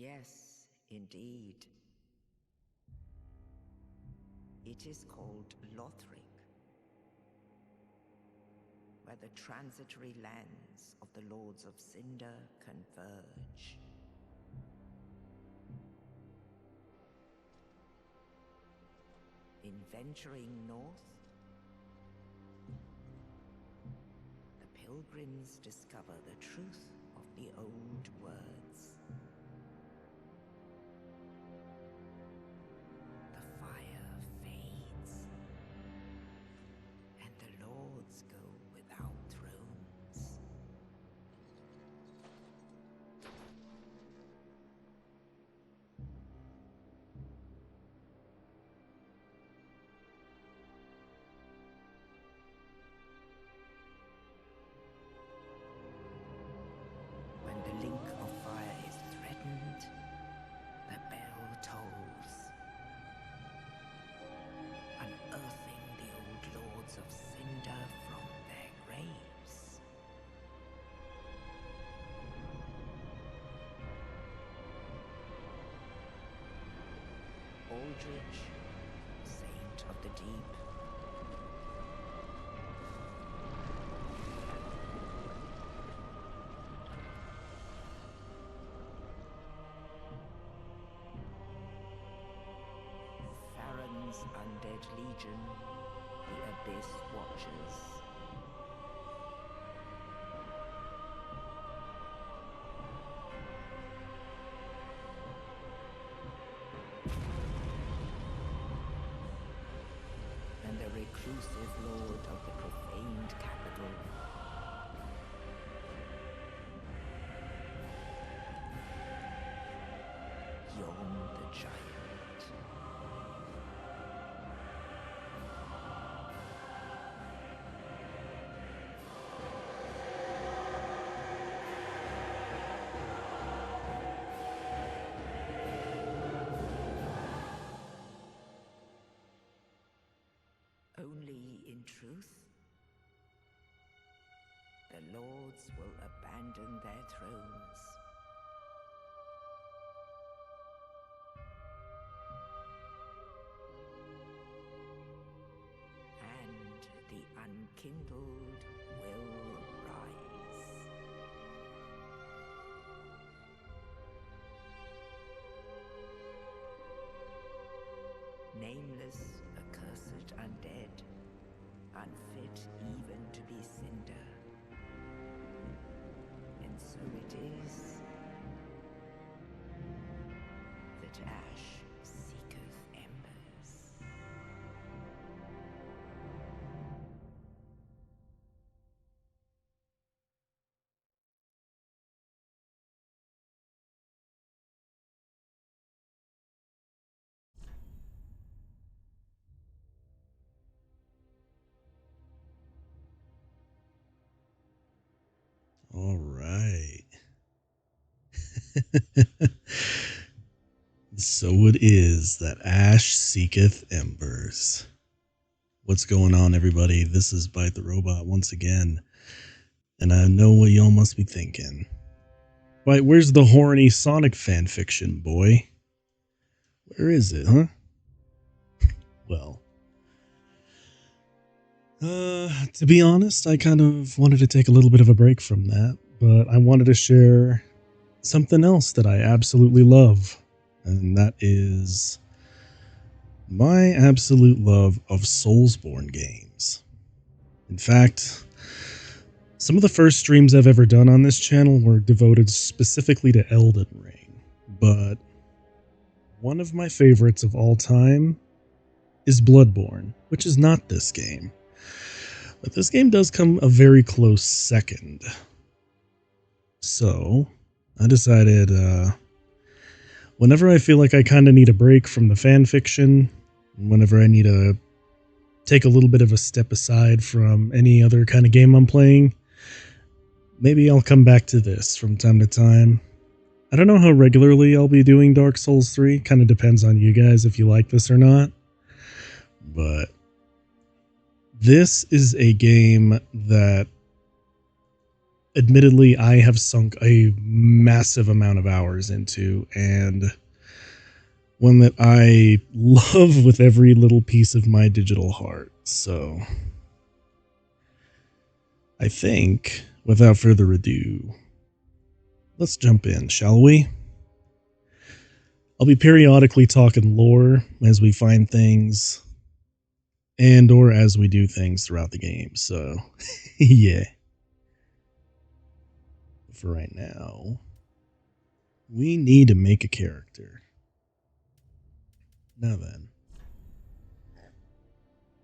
Yes, indeed. It is called Lothric, where the transitory lands of the Lords of Cinder converge. In venturing north, the pilgrims discover the truth of the old words. The fire fades, and the lords go without thrones. When the link of fire is threatened, the bell tolls, unearthing the old lords of Cinder from their graves. Aldrich, saint of the deep, Farron's undead legion, the Abyss Watchers. And the reclusive lord of the profaned capital. Yon the Giant. Only in truth, the lords will abandon their thrones. And the unkindled will rise. Nameless, accursed undead, unfit even to be cinder. And so it is that ash seeketh embers. All right. So it is that ash seeketh embers. What's going on, everybody? This is Bite the Robot once again. And I know what y'all must be thinking. Bite, where's the horny Sonic fanfiction, boy? Where is it, huh? Well, to be honest, I kind of wanted to take a little bit of a break from that, but I wanted to share something else that I absolutely love, and that is my absolute love of Soulsborne games. In fact, some of the first streams I've ever done on this channel were devoted specifically to Elden Ring, but one of my favorites of all time is Bloodborne, which is not this game. But this game does come a very close second. So, I decided, whenever I feel like I kind of need a break from the fanfiction, whenever I need to take a little bit of a step aside from any other kind of game I'm playing, maybe I'll come back to this from time to time. I don't know how regularly I'll be doing Dark Souls 3, kind of depends on you guys if you like this or not. But this is a game that admittedly I have sunk a massive amount of hours into, and one that I love with every little piece of my digital heart. So I think, without further ado, let's jump in, shall we? I'll be periodically talking lore as we find things and or as we do things throughout the game. So, yeah. For right now, we need to make a character. Now then,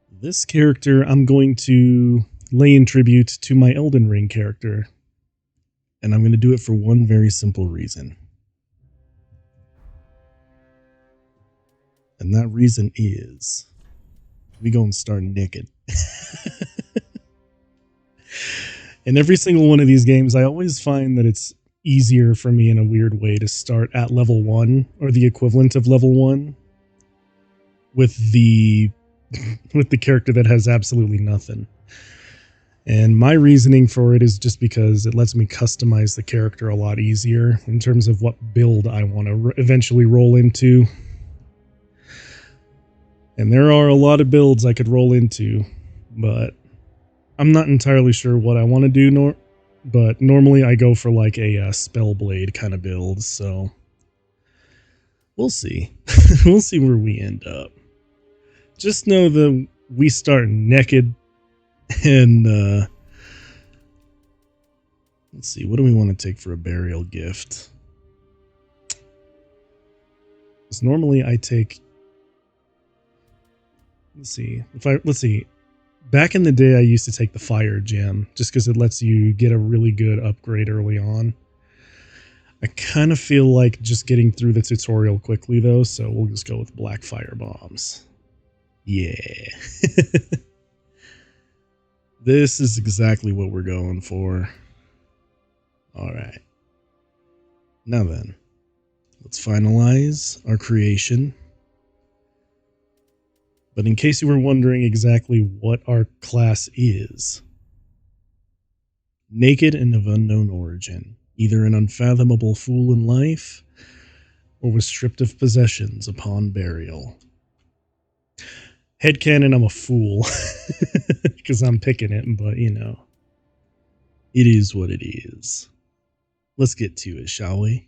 this character I'm going to lay in tribute to my Elden Ring character, and I'm going to do it for one very simple reason. And that reason is we go and start naked. In every single one of these games, I always find that it's easier for me in a weird way to start at level 1 or the equivalent of level 1 with the character that has absolutely nothing. And my reasoning for it is just because it lets me customize the character a lot easier in terms of what build I want to eventually roll into. And there are a lot of builds I could roll into, but I'm not entirely sure what I want to do, but normally I go for like a Spellblade kind of build, so we'll see. We'll see where we end up. Just know that we start naked, and let's see, what do we want to take for a burial gift? Because normally I take, let's see. Back in the day, I used to take the fire gem just because it lets you get a really good upgrade early on. I kind of feel like just getting through the tutorial quickly though, so we'll just go with black fire bombs. Yeah. This is exactly what we're going for. All right. Now then, let's finalize our creation. But in case you were wondering exactly what our class is, naked and of unknown origin, either an unfathomable fool in life, or was stripped of possessions upon burial. Headcanon, I'm a fool, because I'm picking it, but you know, it is what it is. Let's get to it, shall we?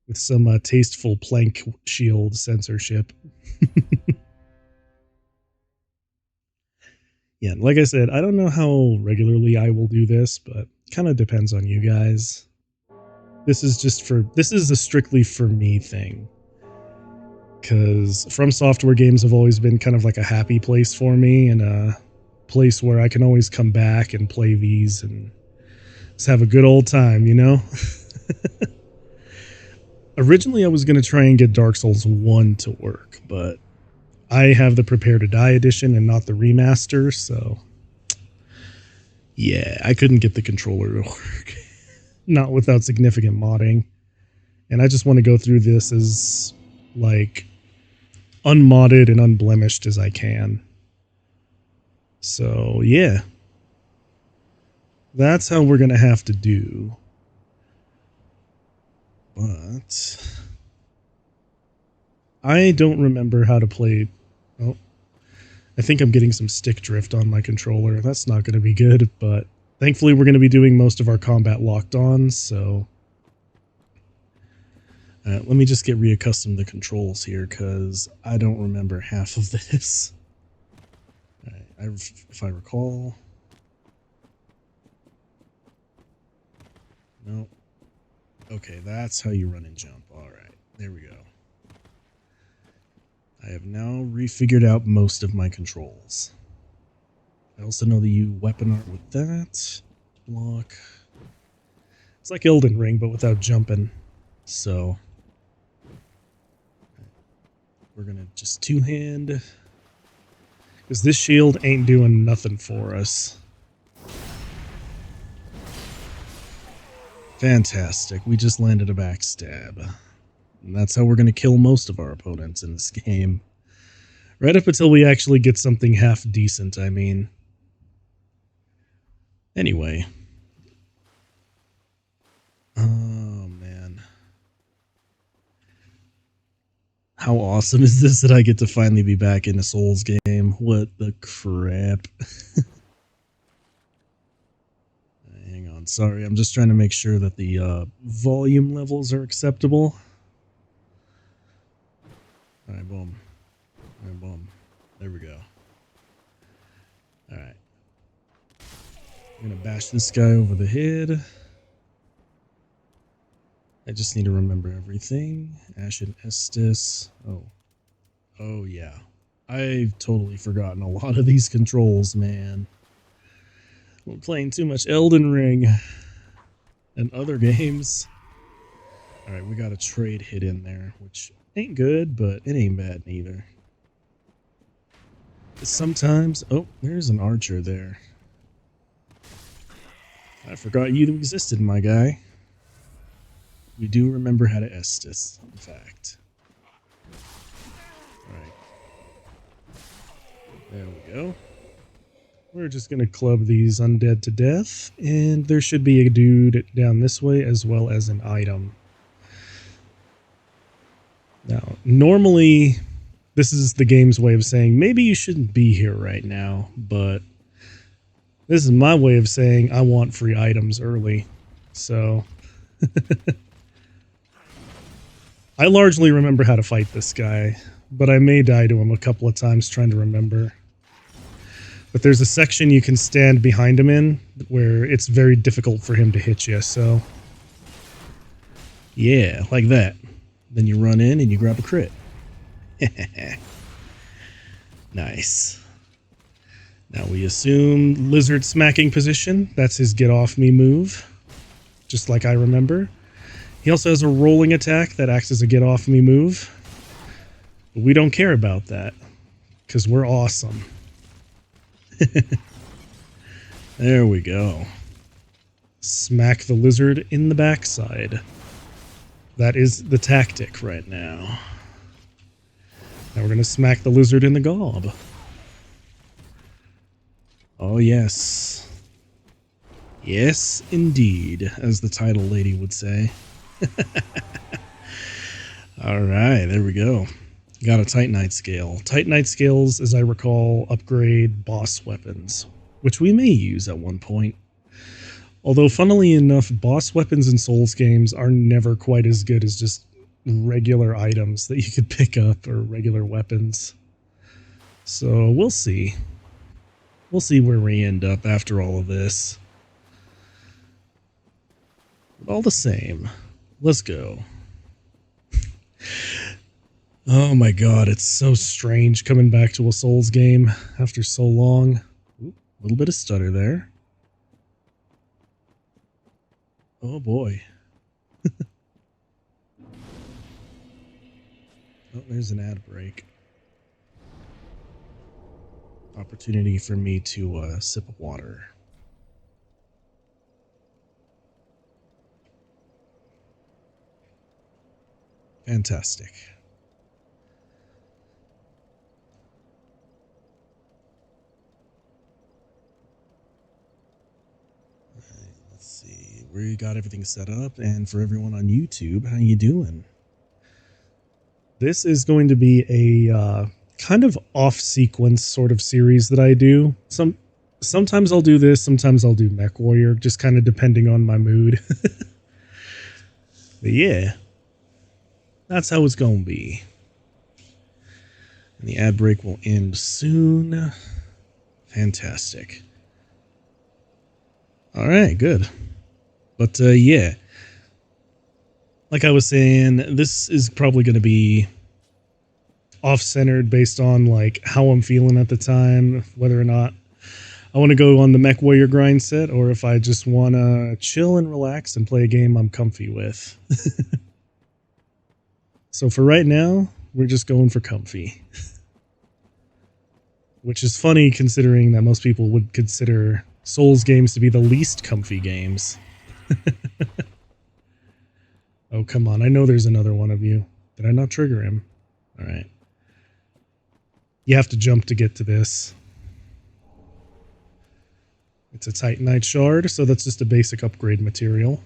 With some tasteful plank shield censorship. Yeah, like I said, I don't know how regularly I will do this, but kind of depends on you guys. This is a strictly for me thing. Because From Software games have always been kind of like a happy place for me, and a place where I can always come back and play these and just have a good old time, you know? Originally, I was going to try and get Dark Souls 1 to work, but I have the Prepare to Die edition and not the remaster, so yeah, I couldn't get the controller to work. Not without significant modding. And I just want to go through this as like unmodded and unblemished as I can. So yeah, that's how we're going to have to do. But I don't remember how to play. Oh, I think I'm getting some stick drift on my controller. That's not going to be good, but thankfully we're going to be doing most of our combat locked on, so let me just get reaccustomed to controls here, because I don't remember half of this. All right, if I recall. No. Okay, that's how you run and jump. All right, there we go. I have now refigured out most of my controls. I also know the weapon art with that. Block. It's like Elden Ring, but without jumping. So we're going to just two-hand. Because this shield ain't doing nothing for us. Fantastic. We just landed a backstab. And that's how we're going to kill most of our opponents in this game. Right up until we actually get something half decent, I mean. Anyway, Oh, man. How awesome is this that I get to finally be back in a Souls game? What the crap? Hang on, sorry, I'm just trying to make sure that the volume levels are acceptable. Alright, boom. Alright, boom. There we go. Alright. I'm gonna bash this guy over the head. I just need to remember everything. Ashen Estus. Oh. Oh, yeah. I've totally forgotten a lot of these controls, man. We're playing too much Elden Ring and other games. Alright, we got a trade hit in there, which ain't good, but it ain't bad neither. Sometimes... Oh, there's an archer there. I forgot you existed, my guy. We do remember how to Estus, in fact. Alright. There we go. We're just going to club these undead to death, and there should be a dude down this way as well as an item. Now, normally, this is the game's way of saying, maybe you shouldn't be here right now, but this is my way of saying I want free items early. So, I largely remember how to fight this guy, but I may die to him a couple of times trying to remember. But there's a section you can stand behind him in where it's very difficult for him to hit you, so... Yeah, like that. Then you run in and you grab a crit. Nice. Now we assume lizard smacking position. That's his get off me move. Just like I remember. He also has a rolling attack that acts as a get off me move. But we don't care about that. Because we're awesome. There we go. Smack the lizard in the backside. That is the tactic right now. Now we're going to smack the lizard in the gob. Oh, yes. Yes, indeed, as the title lady would say. Alright, there we go. Got a Titanite scale. Titanite scales, as I recall, upgrade boss weapons, which we may use at one point. Although, funnily enough, boss weapons in Souls games are never quite as good as just regular items that you could pick up, or regular weapons. So, we'll see. We'll see where we end up after all of this. But all the same, let's go. Oh my god, it's so strange coming back to a Souls game after so long. Ooh, a little bit of stutter there. Oh boy. Oh, there's an ad break. Opportunity for me to sip of water. Fantastic. Let's see. We got everything set up, and for everyone on YouTube, how you doing? This is going to be a kind of off-sequence sort of series that I do. Sometimes I'll do this, sometimes I'll do Mechwarrior, just kind of depending on my mood. But yeah, that's how it's going to be. And the ad break will end soon. Fantastic. Alright, good. But yeah, like I was saying, this is probably going to be off-centered based on like how I'm feeling at the time, whether or not I want to go on the Mechwarrior grind set, or if I just want to chill and relax and play a game I'm comfy with. So for right now, we're just going for comfy. Which is funny considering that most people would consider Souls games to be the least comfy games. Oh, come on. I know there's another one of you. Did I not trigger him? Alright. You have to jump to get to this. It's a Titanite shard, so that's just a basic upgrade material.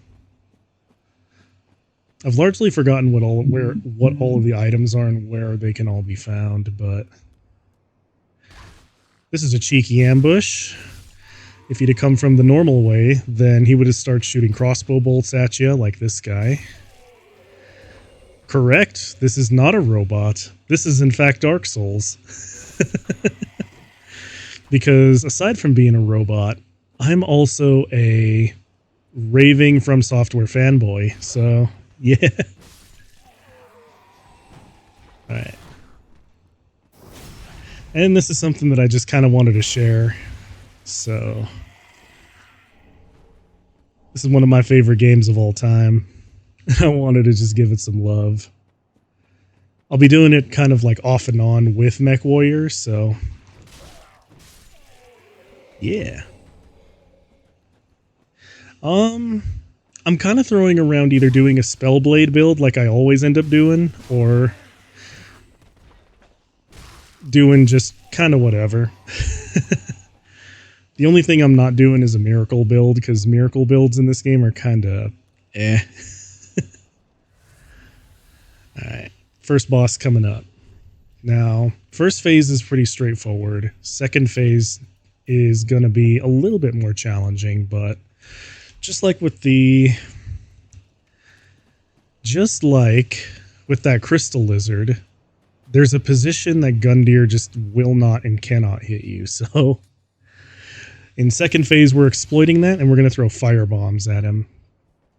I've largely forgotten what all of the items are and where they can all be found, but this is a cheeky ambush. If he'd have come from the normal way, then he would have started shooting crossbow bolts at you like this guy. Correct. This is not a robot. This is in fact Dark Souls. Because aside from being a robot, I'm also a raving From Software fanboy. So, yeah. Alright. And this is something that I just kind of wanted to share. So, this is one of my favorite games of all time. I wanted to just give it some love. I'll be doing it kind of like off and on with Mechwarrior, so yeah. I'm kind of throwing around either doing a Spellblade build like I always end up doing, or doing just kind of whatever. The only thing I'm not doing is a Miracle build, because Miracle builds in this game are kind of eh. Alright, first boss coming up. Now, first phase is pretty straightforward. Second phase is going to be a little bit more challenging, but just like with that crystal lizard, there's a position that Gundyr just will not and cannot hit you. So in second phase, we're exploiting that, and we're going to throw fire bombs at him,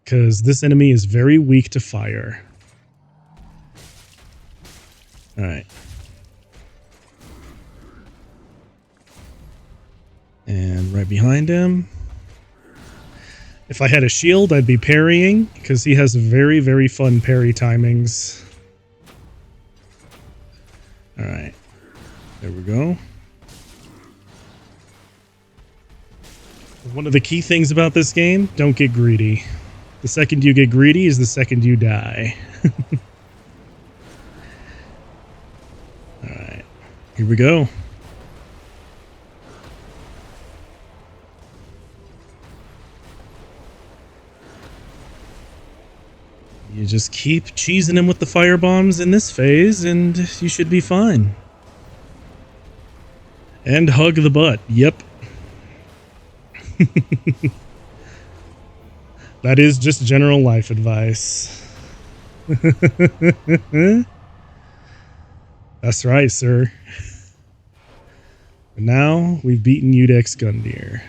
because this enemy is very weak to fire. Alright. And right behind him. If I had a shield, I'd be parrying, because he has very, very fun parry timings. Alright. There we go. One of the key things about this game, don't get greedy. The second you get greedy is the second you die. Alright. Here we go. You just keep cheesing him with the fire bombs in this phase, and you should be fine. And hug the butt. Yep. That is just general life advice. That's right, sir. And now we've beaten Udex Gundyr.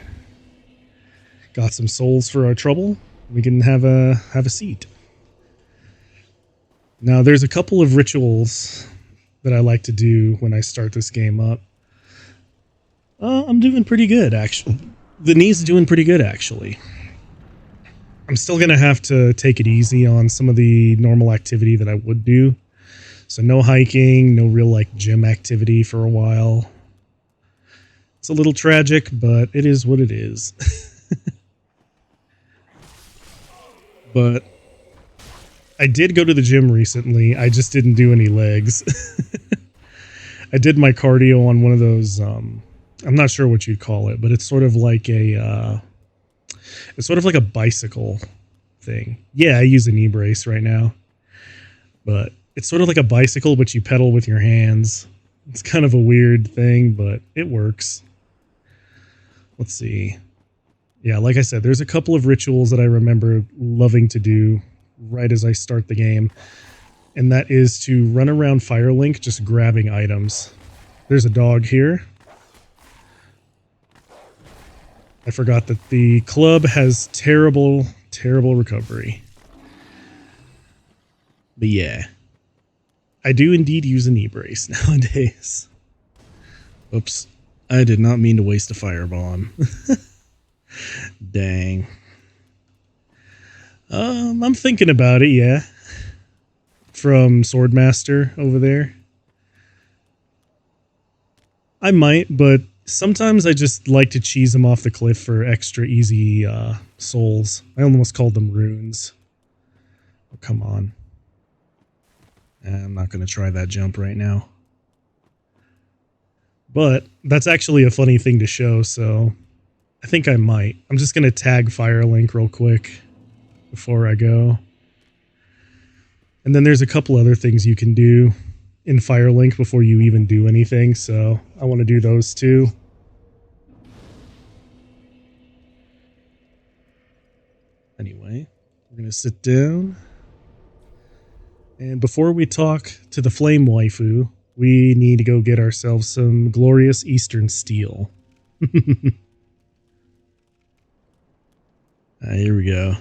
Got some souls for our trouble. We can have a seat. Now, there's a couple of rituals that I like to do when I start this game up. I'm doing pretty good, actually. The knee's doing pretty good, actually. I'm still going to have to take it easy on some of the normal activity that I would do. So no hiking, no real like gym activity for a while. It's a little tragic, but it is what it is. But I did go to the gym recently. I just didn't do any legs. I did my cardio on one of those, I'm not sure what you'd call it, but it's sort of like a bicycle thing. Yeah, I use a knee brace right now. But it's sort of like a bicycle, but you pedal with your hands. It's kind of a weird thing, but it works. Let's see. Yeah, like I said, there's a couple of rituals that I remember loving to do right as I start the game. And that is to run around Firelink just grabbing items. There's a dog here. I forgot that the club has terrible, terrible recovery. But yeah. I do indeed use a knee brace nowadays. Oops. I did not mean to waste a firebomb. Dang. I'm thinking about it, yeah. From Swordmaster over there. I might, but sometimes I just like to cheese them off the cliff for extra easy souls. I almost called them runes. Oh, come on. I'm not going to try that jump right now. But that's actually a funny thing to show, so I think I might. I'm just going to tag Firelink real quick before I go. And then there's a couple other things you can do in Firelink before you even do anything, so I want to do those too. Anyway, we're going to sit down. And before we talk to the flame waifu, we need to go get ourselves some glorious Eastern steel. Here we go.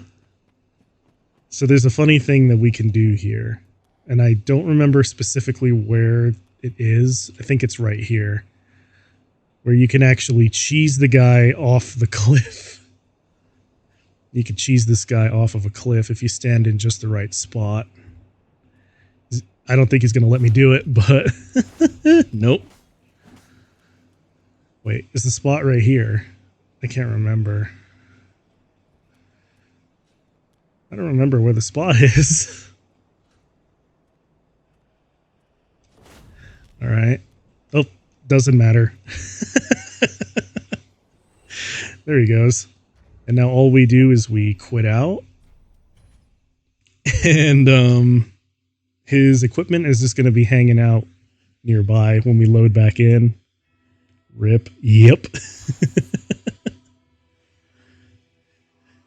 So there's a funny thing that we can do here. And I don't remember specifically where it is. I think it's right here. Where you can actually cheese the guy off the cliff. You can cheese this guy off of a cliff if you stand in just the right spot. I don't think he's going to let me do it, but nope. Wait, is the spot right here? I can't remember. I don't remember where the spot is. All right. Oh, doesn't matter. There he goes. And now all we do is we quit out. And his equipment is just going to be hanging out nearby when we load back in. Rip. Yep.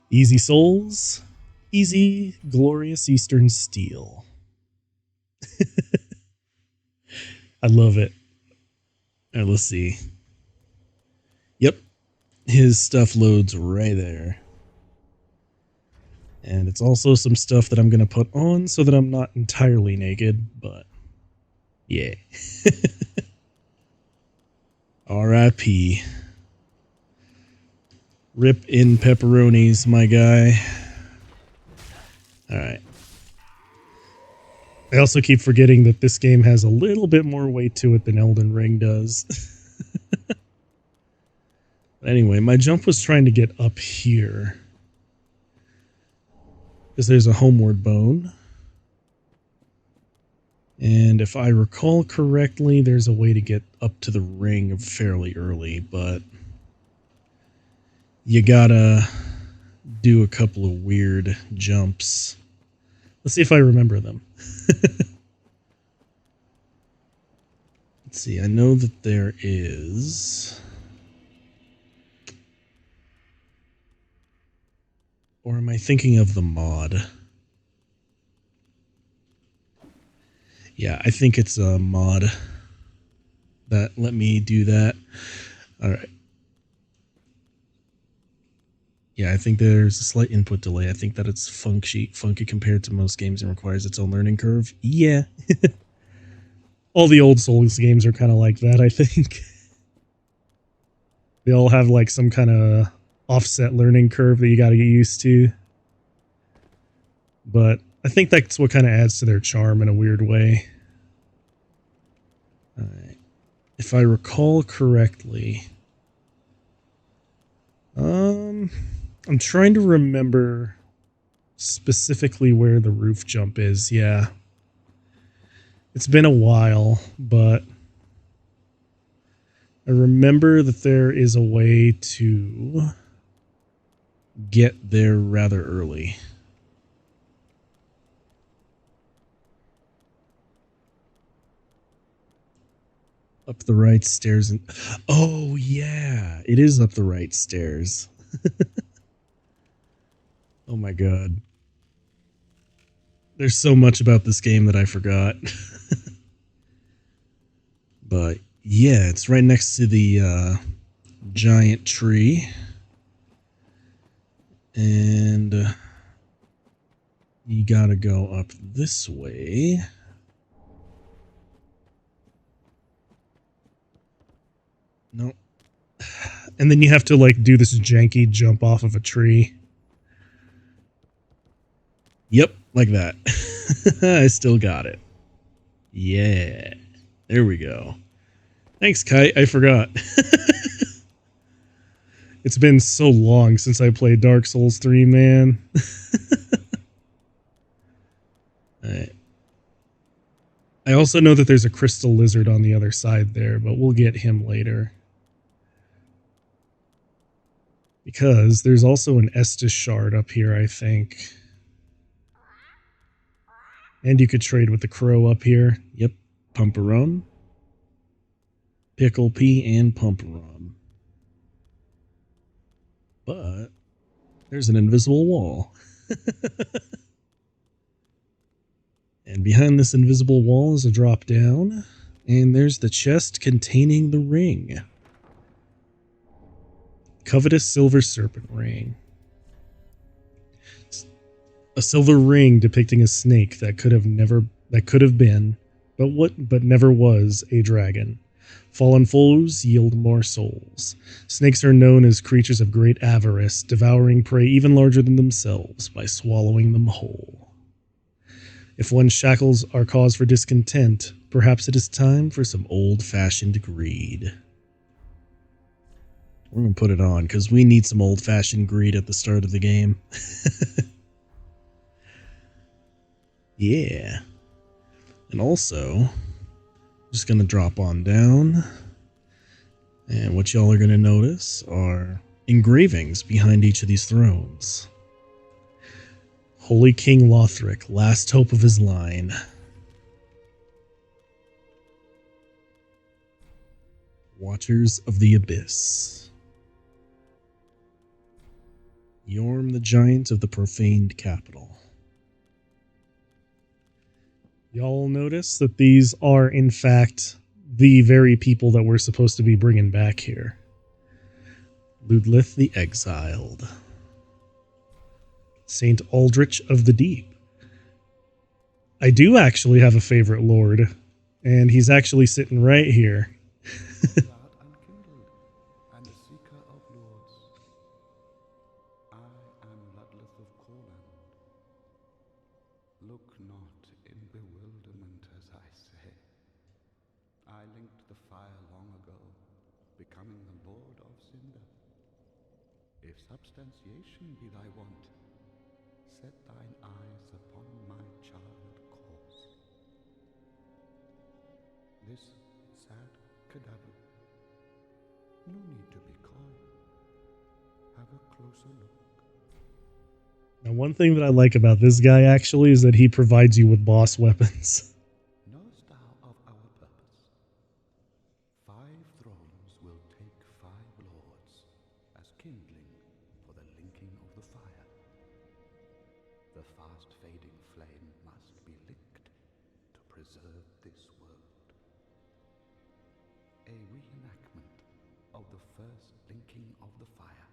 Easy souls. Easy, glorious Eastern steel. I love it. All right, let's see. Yep. His stuff loads right there. And it's also some stuff that I'm going to put on so that I'm not entirely naked, but yeah. R.I.P. Rip in pepperonis, my guy. Alright. I also keep forgetting that this game has a little bit more weight to it than Elden Ring does. But anyway, my jump was trying to get up here. Because there's a homeward bone. And if I recall correctly, there's a way to get up to the ring fairly early, but you gotta do a couple of weird jumps. Let's see if I remember them. Let's see, I know that there is... Or am I thinking of the mod? Yeah, I think it's a mod that let me do that. Alright. Yeah, I think there's a slight input delay. I think that it's funky compared to most games and requires its own learning curve. Yeah. All the old Souls games are kind of like that, I think. They all have like some kind of offset learning curve that you got to get used to. But I think that's what kind of adds to their charm in a weird way. Alright. If I recall correctly... I'm trying to remember specifically where the roof jump is, yeah. It's been a while, but I remember that there is a way to get there rather early. Up the right stairs and... Oh, yeah! It is up the right stairs. Oh my god. There's so much about this game that I forgot. But yeah, it's right next to the giant tree. And you gotta go up this way. Nope. And then you have to like do this janky jump off of a tree. Yep, like that. I still got it. Yeah. There we go. Thanks, Kite. I forgot. It's been so long since I played Dark Souls 3, man. Alright. I also know that there's a crystal lizard on the other side there, but we'll get him later. Because there's also an Estus shard up here, I think. And you could trade with the crow up here. Yep, pump a rum. Pickle pea and pump rum. But there's an invisible wall. And behind this invisible wall is a drop down. And there's the chest containing the ring. Covetous silver serpent ring. A silver ring depicting a snake that could have been, but never was, a dragon. Fallen foes yield more souls. Snakes are known as creatures of great avarice, devouring prey even larger than themselves by swallowing them whole. If one's shackles are cause for discontent, perhaps it is time for some old-fashioned greed. We're going to put it on, because we need some old-fashioned greed at the start of the game. Yeah. And also, just going to drop on down. And what y'all are going to notice are engravings behind each of these thrones. Holy King Lothric, last hope of his line. Watchers of the Abyss. Yorm the Giant of the Profaned Capital. Y'all notice that these are, in fact, the very people that we're supposed to be bringing back here. Ludlith the Exiled. Saint Aldrich of the Deep. I do actually have a favorite lord, and he's actually sitting right here. Substantiation be thy want, set thine eyes upon my charred corpse. This sad cadaver, no need to be coy. Have a closer look. Now, one thing that I like about this guy actually is that he provides you with boss weapons. Knowest thou of our purpose? 5 thrones will take 5 lords as kindling for the linking of the fire. The fast-fading flame must be licked to preserve this world. A reenactment of the first linking of the fire.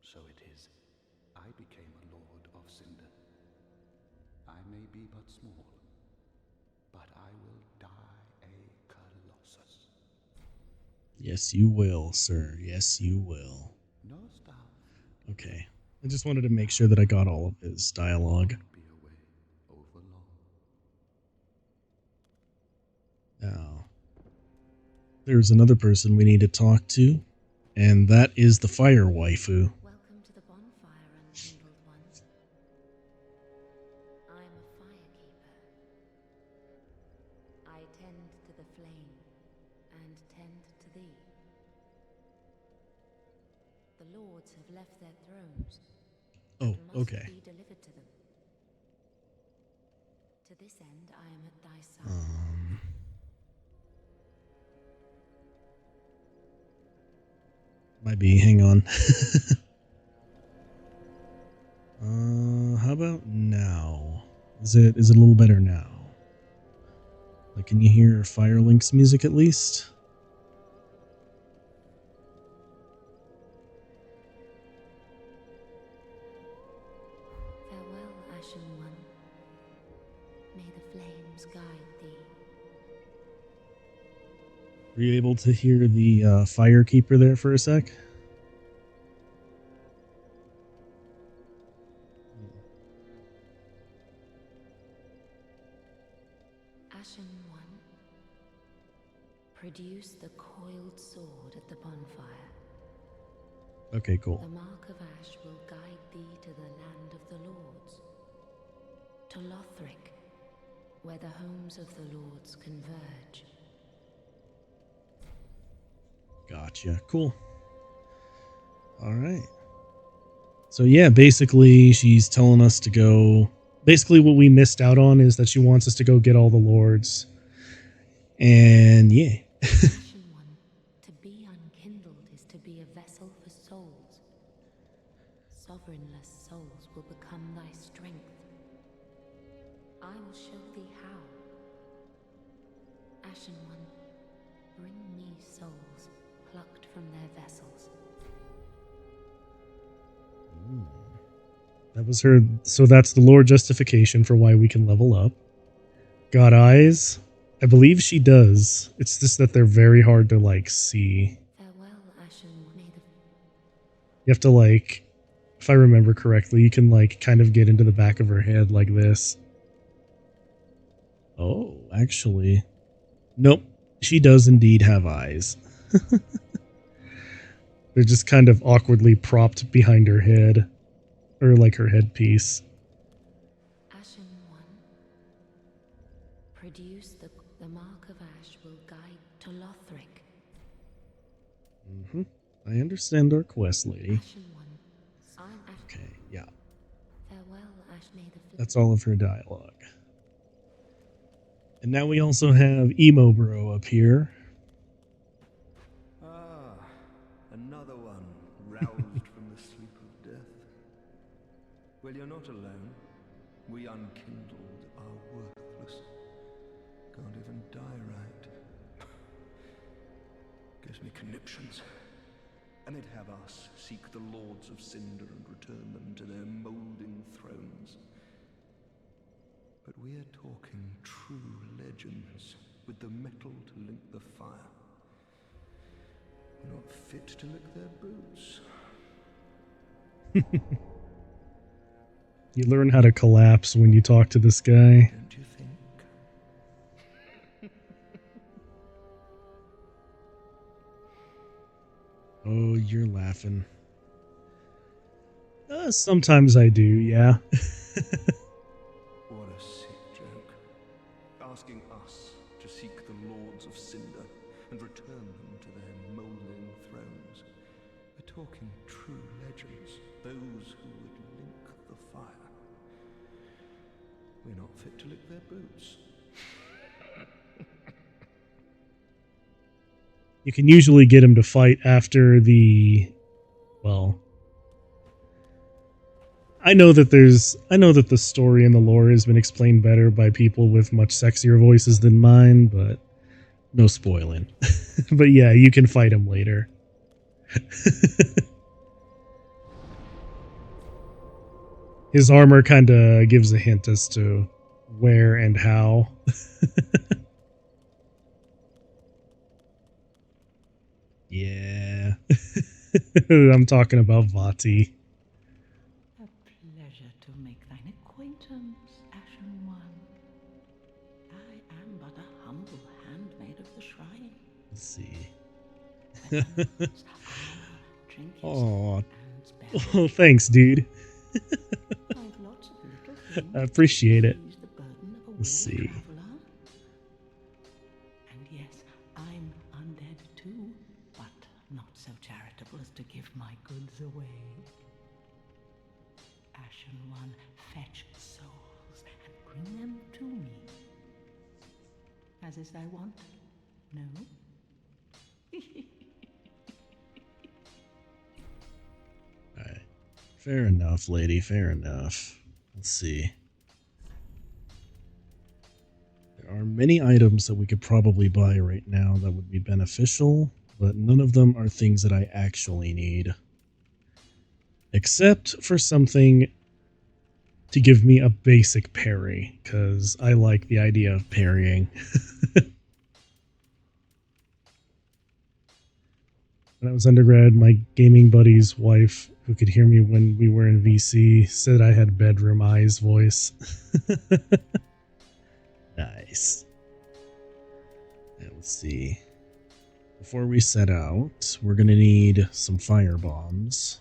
So it is, I became a lord of Cinder. I may be but small, but I will die a colossus. Yes, you will, sir. Yes, you will. Knowest thou? Okay. I just wanted to make sure that I got all of his dialogue. Be away over long. Now, there's another person we need to talk to, and that is the fire waifu. Welcome to the bonfire, unkindled one. I am a firekeeper. I tend to the flame, and tend to thee. The lords have left their thrones. Oh, Must okay. be delivered to them. To this end, I am at thy side. Might be. Hang on. How about now? Is it a little better now? Like, can you hear Firelink's music at least? Farewell, Ashen One. May the flames guide thee. Were you able to hear the Firekeeper there for a sec? Ashen One, produce the coiled sword at the bonfire. Okay, cool. The mark of ash will guide thee to the land of the lords. To Lothric, where the homes of the lords converge. Gotcha. Cool. All right. So yeah, basically she's telling us to go basically what we missed out on is that she wants us to go get all the lords. And yeah. Ashen one, to be unkindled is to be a vessel for souls. Sovereignless souls will become thy strength. I will show thee how. Ashen one, bring me souls plucked from their vessels. That was her. So that's the lore justification for why we can level up. Got eyes? I believe she does. It's just that they're very hard to, like, see. Farewell, Ashen one. You have to, like, if I remember correctly, you can, like, kind of get into the back of her head like this. Oh, actually. Nope. She does indeed have eyes. They're just kind of awkwardly propped behind her head. Or like her headpiece. Ashen one, produce the mark of ash will guide to Lothric. I understand our quest, lady. Ashen one, I'm Ashen. Okay, yeah. Farewell, Ashen. That's all of her dialogue. And now we also have Emo Bro up here. Ah, another one roused from the sleep of death. Well, you're not alone. We unkindled are worthless. Can't even die right. Gives me conniptions. And they'd have us seek the lords of Cinder and return them to their moulding thrones. But we're talking true legends with the metal to link the fire. We're not fit to lick their boots. You learn how to collapse when you talk to this guy. Don't you think? Oh, you're laughing. Sometimes I do, yeah. What a sick joke. Asking us to seek the lords of Cinder and return them to their moulding thrones. We're talking true legends, those who would link the fire. We're not fit to lick their boots. You can usually get him to fight after the... Well... I know that the story and the lore has been explained better by people with much sexier voices than mine, but no spoiling. But yeah, you can fight him later. His armor kind of gives a hint as to where and how. Yeah. I'm talking about Vati. A pleasure to make thine acquaintance, Ashen One. I am but a humble handmaid of the shrine. Let's see. Trinkets Aw. and spells. Oh, thanks, dude. I've lots of little things I appreciate it. to ease the burden of a Let's weary see. traveler. And yes, I'm undead too, but not so charitable as to give my goods away. Ashen One, fetch souls and bring them to me. As is thy wont? No? Alright. Fair enough, lady. Fair enough. Let's see. There are many items that we could probably buy right now that would be beneficial, but none of them are things that I actually need. Except for something to give me a basic parry, because I like the idea of parrying. When I was undergrad, my gaming buddy's wife, who could hear me when we were in VC, said I had bedroom eyes voice. Nice. And let's see. Before we set out, we're going to need some fire bombs.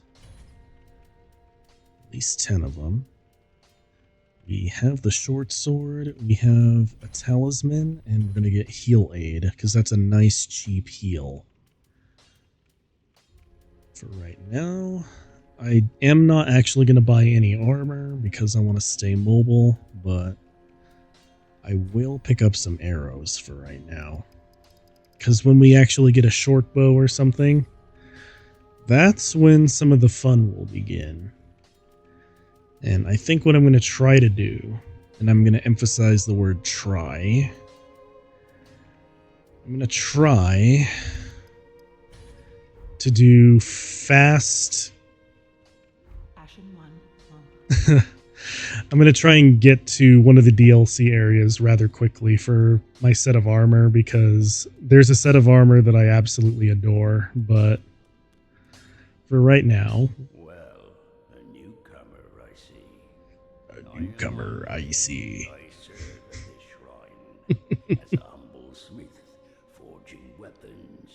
At least 10 of them. We have the short sword, we have a talisman, and we're going to get heal aid, because that's a nice cheap heal. For right now, I am not actually going to buy any armor because I want to stay mobile, but I will pick up some arrows for right now. Because when we actually get a short bow or something, that's when some of the fun will begin. And I think what I'm going to try to do, and I'm going to emphasize the word try, I'm going to try to do fast. Ashen one. I'm going to try and get to one of the DLC areas rather quickly for my set of armor, because there's a set of armor that I absolutely adore, but for right now... Well, a newcomer, I see. A newcomer, I see. I serve at this shrine as a humble smith, forging weapons.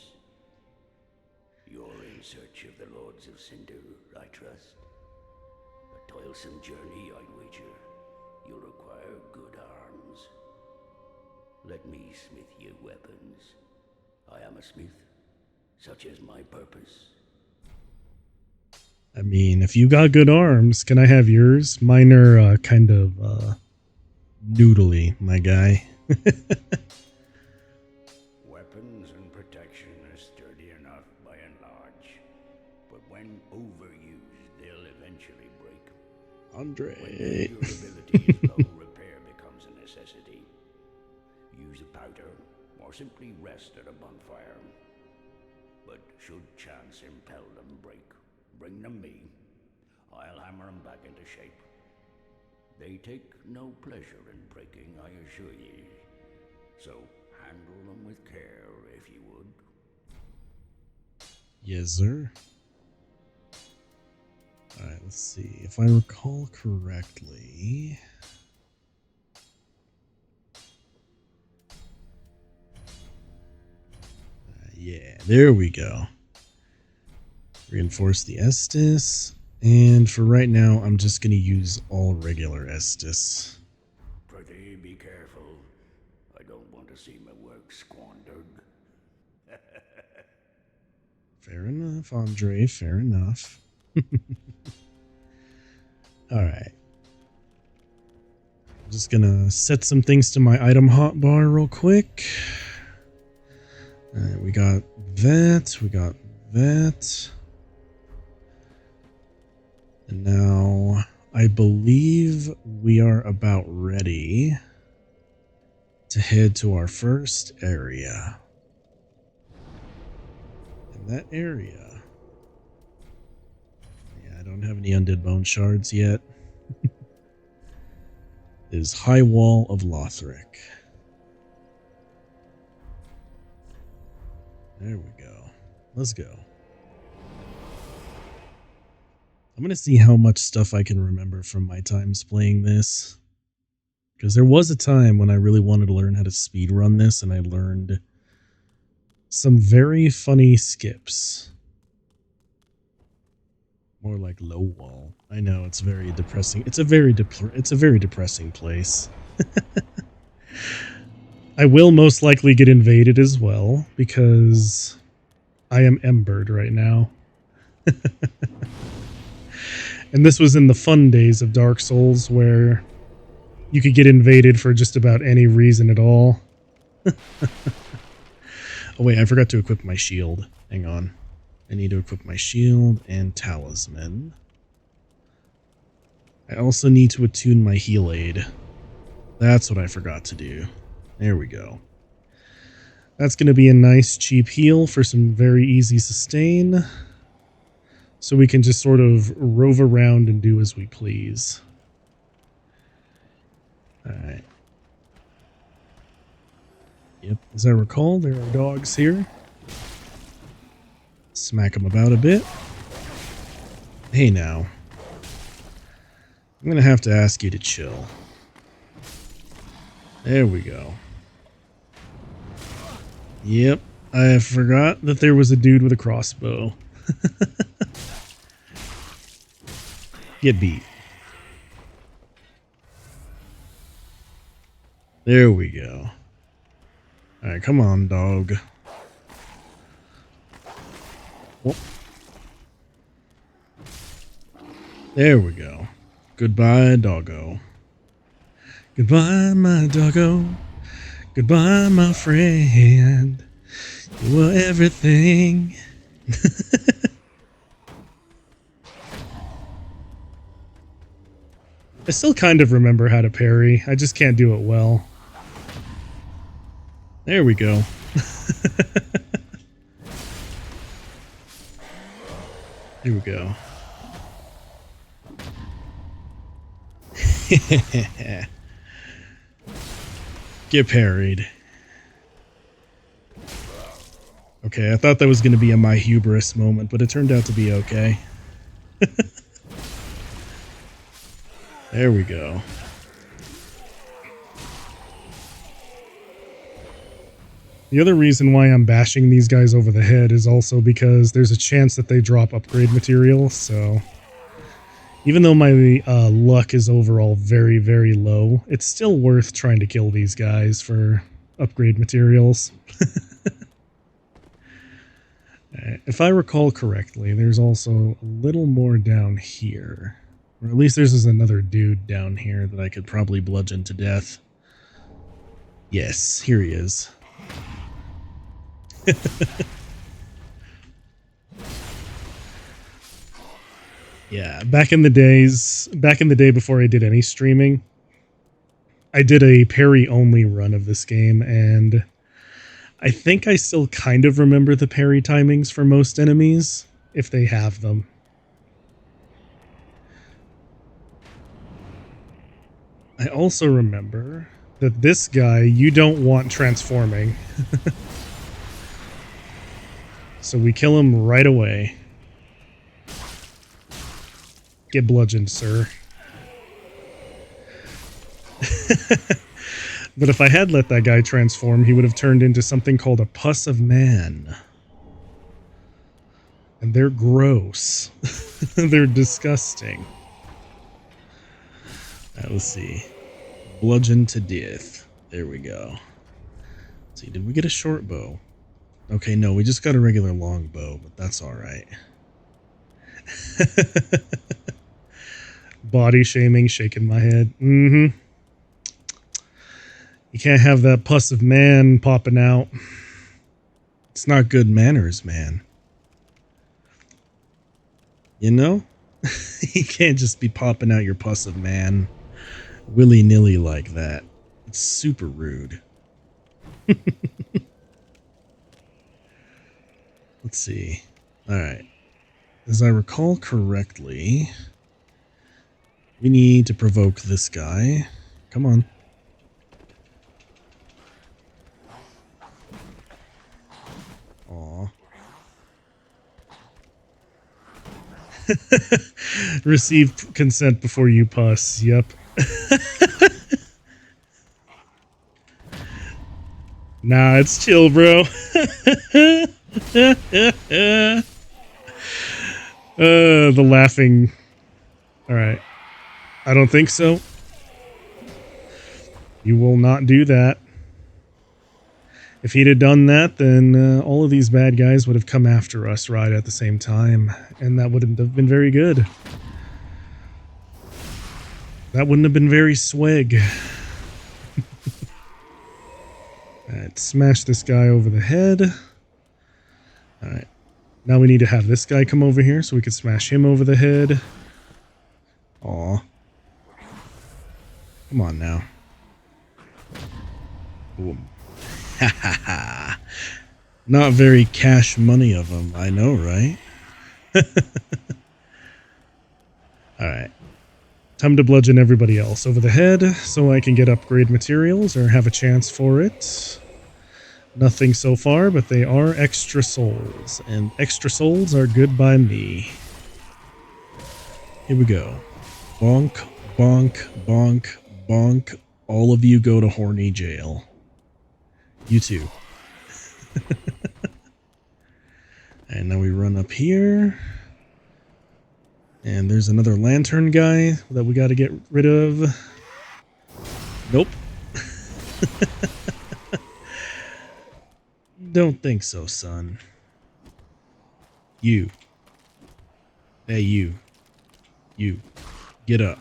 You're in search of the Lords of Cinder, I trust. A toilsome journey, I'd wager. You'll require good arms. Let me smith you weapons. I am a smith, such is my purpose. I mean, if you got good arms, can I have yours? Mine are kind of noodly, my guy. Weapons and protection are sturdy enough by and large, but when overused, they'll eventually break. Andre. When their durability is low, repair becomes a necessity. Use a powder, or simply rest at a bonfire. But should chance impel them break, bring them me. I'll hammer them back into shape. They take no pleasure in breaking, I assure ye. So handle them with care, if you would. Yes, sir. Alright, let's see. If I recall correctly... yeah, there we go. Reinforce the Estus. And for right now, I'm just going to use all regular Estus. Pretty be careful. I don't want to see my work squandered. Fair enough, Andre. Fair enough. Alright. I'm just going to set some things to my item hotbar real quick. Alright, we got that. We got that. And now, I believe we are about ready to head to our first area. And that area... yeah, I don't have any undead bone shards yet. Is High Wall of Lothric. There we go. Let's go. I'm going to see how much stuff I can remember from my times playing this. Because there was a time when I really wanted to learn how to speedrun this, and I learned some very funny skips. More like low wall. I know, it's very depressing. It's a very depressing place. I will most likely get invaded as well, because I am embered right now. And this was in the fun days of Dark Souls, where you could get invaded for just about any reason at all. Oh wait, I forgot to equip my shield. Hang on. I need to equip my shield and talisman. I also need to attune my heal aid. That's what I forgot to do. There we go. That's going to be a nice cheap heal for some very easy sustain. So we can just sort of rove around and do as we please. Alright. Yep, as I recall, there are dogs here. Smack them about a bit. Hey now. I'm going to have to ask you to chill. There we go. Yep, I forgot that there was a dude with a crossbow. Get beat. There we go. Alright, come on, dog. Whoop. There we go. Goodbye, doggo. Goodbye, my doggo. Goodbye, my friend. You were everything. I still kind of remember how to parry. I just can't do it well. There we go. Here we go. Get parried. Okay, I thought that was going to be a my hubris moment, but it turned out to be okay. There we go. The other reason why I'm bashing these guys over the head is also because there's a chance that they drop upgrade material, so... Even though my luck is overall very, very low, it's still worth trying to kill these guys for upgrade materials. If I recall correctly, there's also a little more down here. Or at least there's another dude down here that I could probably bludgeon to death. Yes, here he is. Yeah, back in the day before I did any streaming, I did a parry-only run of this game, and I think I still kind of remember the parry timings for most enemies, if they have them. I also remember that this guy you don't want transforming. So we kill him right away. Get bludgeoned, sir. But if I had let that guy transform, he would have turned into something called a pus of man. And they're gross. They're disgusting. Let's see. Bludgeon to death. There we go. Let's see, did we get a short bow? Okay, no, we just got a regular long bow, but that's alright. Body shaming, shaking my head. Mm-hmm. You can't have that pus of man popping out. It's not good manners, man. You know? You can't just be popping out your pus of man willy-nilly like that. It's super rude. Let's see. Alright. As I recall correctly, we need to provoke this guy. Come on. Aw. Receive consent before you puss. Yep. Nah, it's chill, bro. The laughing. Alright. I don't think so. You will not do that. If he'd have done that, then all of these bad guys would have come after us right at the same time, and that wouldn't have been very good. That wouldn't have been very swag. Alright, smash this guy over the head. Alright. Now we need to have this guy come over here so we can smash him over the head. Aw. Come on now. Boom. Ha ha ha. Not very cash money of him, I know, right? Alright. Time to bludgeon everybody else over the head so I can get upgrade materials or have a chance for it. Nothing so far, but they are extra souls, and extra souls are good by me. Here we go. Bonk, bonk, bonk, bonk. All of you go to horny jail. You too. And now we run up here. And there's another lantern guy that we got to get rid of. Nope. Don't think so, son. You. Hey, you. You. Get up.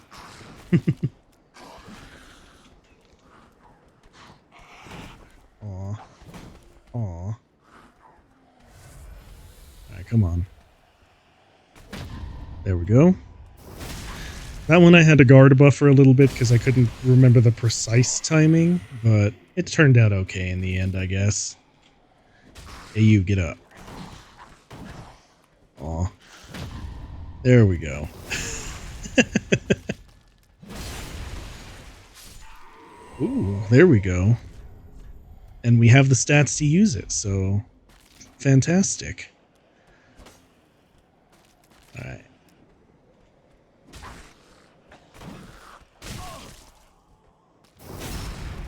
Aw. Aw. Alright, come on. There we go. That one I had to guard buff for a little bit because I couldn't remember the precise timing, but it turned out okay in the end, I guess. Hey, you, get up. Aw. There we go. Ooh, there we go. And we have the stats to use it, so fantastic. Alright.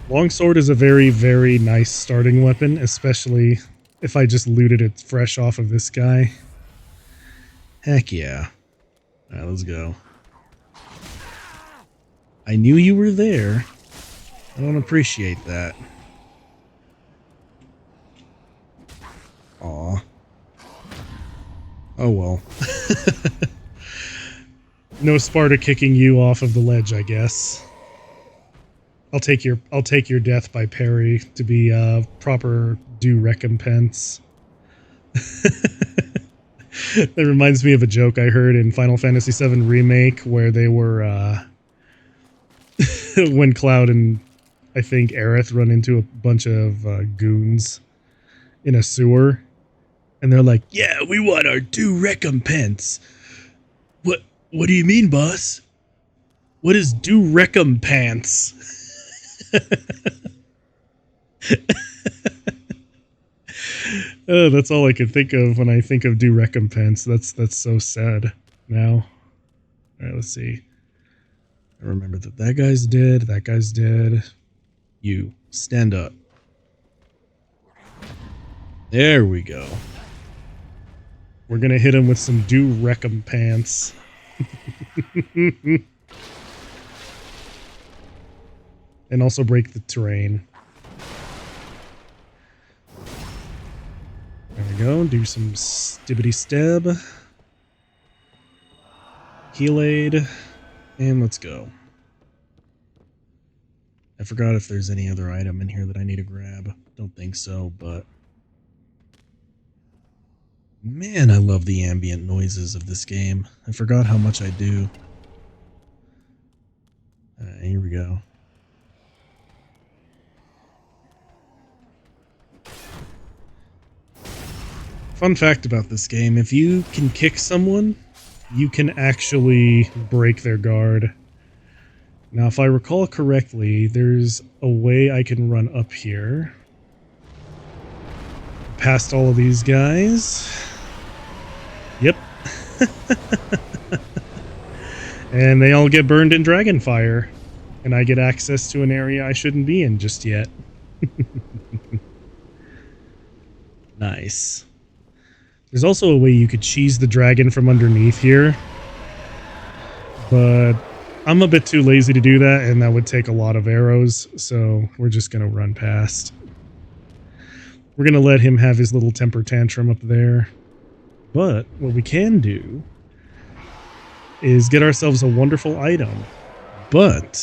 Longsword is a very, very nice starting weapon, especially if I just looted it fresh off of this guy. Heck yeah. Alright, let's go. I knew you were there. I don't appreciate that. Aw. Oh well. No Sparta kicking you off of the ledge, I guess. I'll take your death by parry to be proper due recompense. That reminds me of a joke I heard in Final Fantasy VII Remake where they were when Cloud and I think Aerith run into a bunch of goons in a sewer, and they're like, "Yeah, we want our due recompense." What do you mean, boss? What is due recompense? Oh, that's all I can think of when I think of due recompense. That's so sad now. All right, let's see. I remember that guy's dead. That guy's dead. You stand up. There we go. We're gonna hit him with some due recompense. And also break the terrain. There we go. Do some stibbity stab. Heal aid. And let's go. I forgot if there's any other item in here that I need to grab. Don't think so, but... Man, I love the ambient noises of this game. I forgot how much I do. Here we go. Fun fact about this game, if you can kick someone, you can actually break their guard. Now, if I recall correctly, there's a way I can run up here. Past all of these guys. Yep. And they all get burned in Dragonfire. And I get access to an area I shouldn't be in just yet. Nice. There's also a way you could cheese the dragon from underneath here. But I'm a bit too lazy to do that, and that would take a lot of arrows, so we're just going to run past. We're going to let him have his little temper tantrum up there. But what we can do is get ourselves a wonderful item. But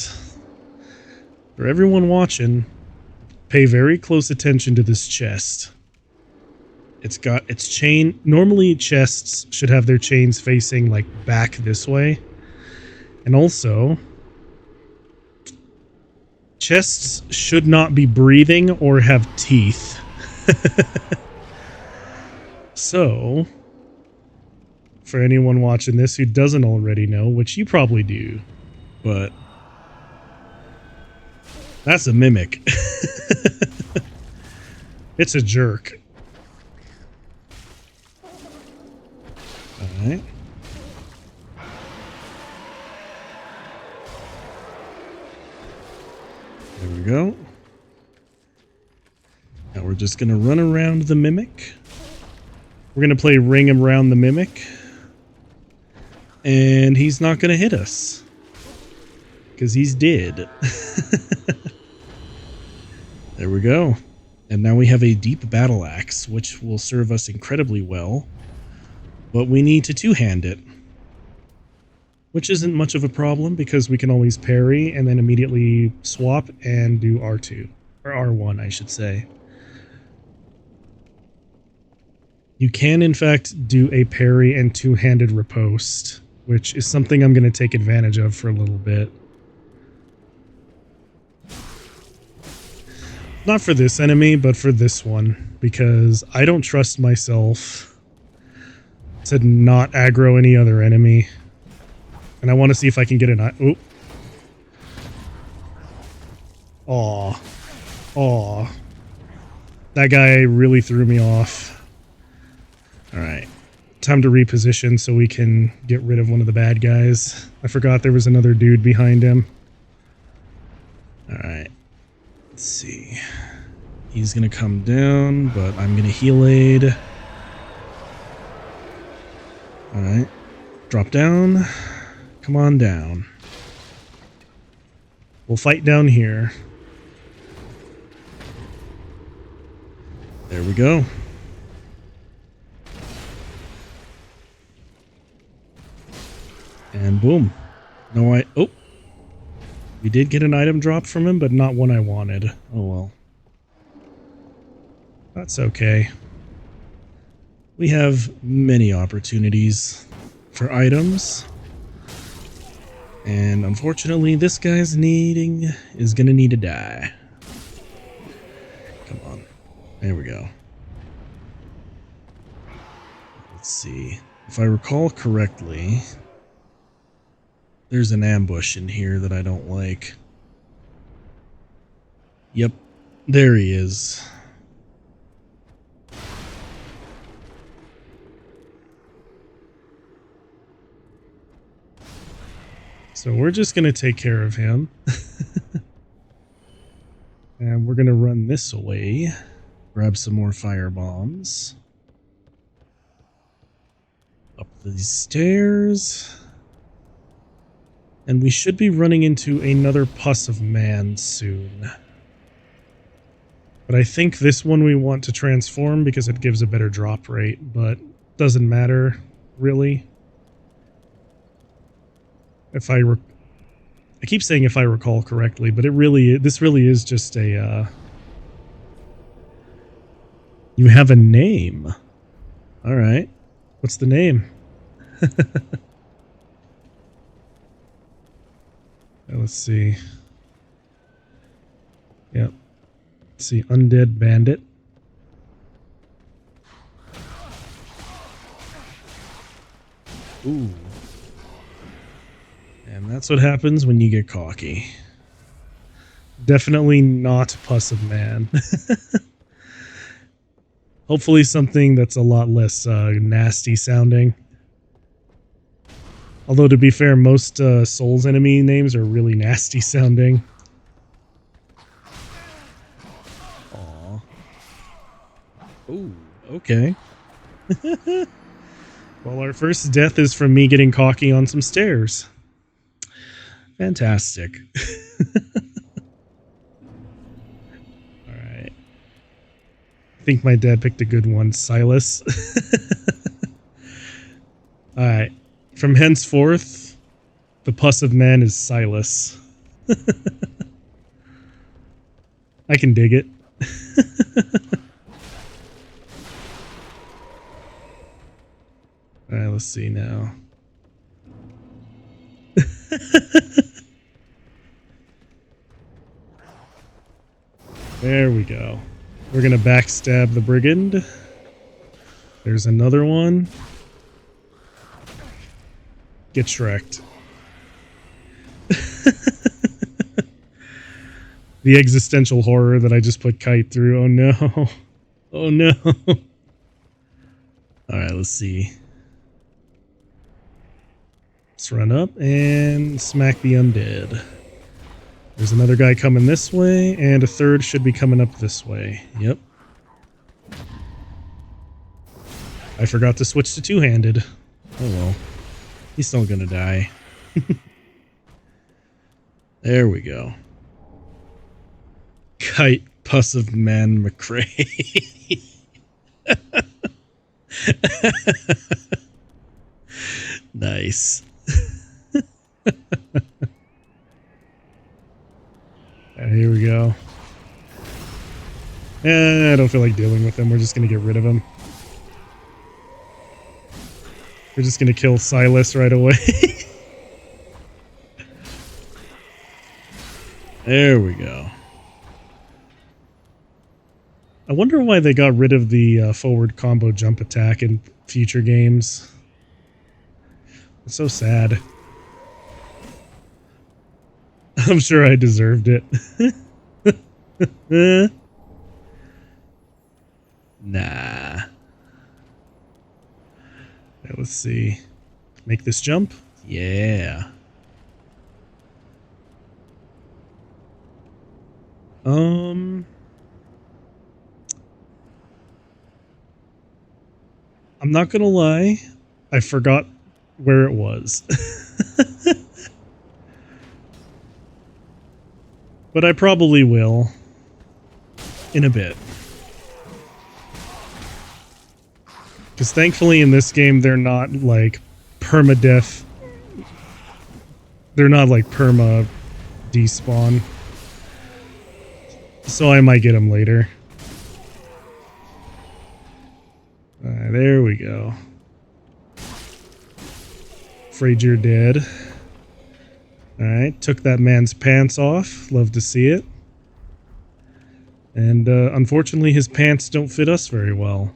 for everyone watching, pay very close attention to this chest. It's got its chain. Normally chests should have their chains facing like back this way. And also, chests should not be breathing or have teeth. So, for anyone watching this who doesn't already know, which you probably do, but that's a mimic. It's a jerk. Alright. There we go. Now we're just going to run around the mimic. We're going to play ring around the mimic. And he's not going to hit us. Because he's dead. There we go. And now we have a deep battle axe, which will serve us incredibly well. But we need to two-hand it. which isn't much of a problem because we can always parry and then immediately swap and do R2, or R1, I should say. You can, in fact, do a parry and two-handed riposte, which is something I'm going to take advantage of for a little bit. Not for this enemy, but for this one, because I don't trust myself to not aggro any other enemy. And I want to see if I can get an... Oh. Aw. Aw. That guy really threw me off. Alright. Time to reposition so we can get rid of one of the bad guys. I forgot there was another dude behind him. Alright. Let's see. He's going to come down, but I'm going to heal aid. Alright. Drop down. Come on down. We'll fight down here. There we go. And boom. No, oh. We did get an item drop from him, but not one I wanted. Oh well. That's okay. We have many opportunities for items. And unfortunately, this guy's is gonna need to die. Come on. There we go. Let's see. If I recall correctly, there's an ambush in here that I don't like. Yep, there he is. So we're just going to take care of him. And we're going to run this way. Grab some more fire bombs. Up these stairs. And we should be running into another pus of man soon. But I think this one we want to transform because it gives a better drop rate, but doesn't matter, really. I keep saying if I recall correctly, but this really is just a, you have a name. Alright. What's the name? Let's see. Yep. Let's see. Undead Bandit. Ooh. And that's what happens when you get cocky. Definitely not Pus of Man. Hopefully something that's a lot less nasty sounding. Although, to be fair, most Souls enemy names are really nasty sounding. Aww. Ooh, okay. Well, our first death is from me getting cocky on some stairs. Fantastic. Alright. I think my dad picked a good one, Silas. Alright. From henceforth, the Pus of Man is Silas. I can dig it. Alright, let's see now. There we go. We're gonna backstab the brigand. There's another one. Get Shrek'd. The existential horror that I just put Kite through. Oh no. Oh no. Alright, let's see. Let's run up and smack the undead. There's another guy coming this way, and a third should be coming up this way. Yep. I forgot to switch to two-handed. Oh well. He's still gonna die. There we go. Kite, Pus of Man, McRae. Nice. I don't feel like dealing with him. We're just going to get rid of him. We're just going to kill Silas right away. There we go. I wonder why they got rid of the forward combo jump attack in future games. It's so sad. I'm sure I deserved it. Nah. Okay, let's see. Make this jump? Yeah. I'm not gonna lie, I forgot where it was. But I probably will. In a bit. Because thankfully in this game they're not like permadeath. They're not like perma despawn. So I might get them later. There we go. Afraid you're dead. Alright, took that man's pants off. Love to see it. And unfortunately his pants don't fit us very well.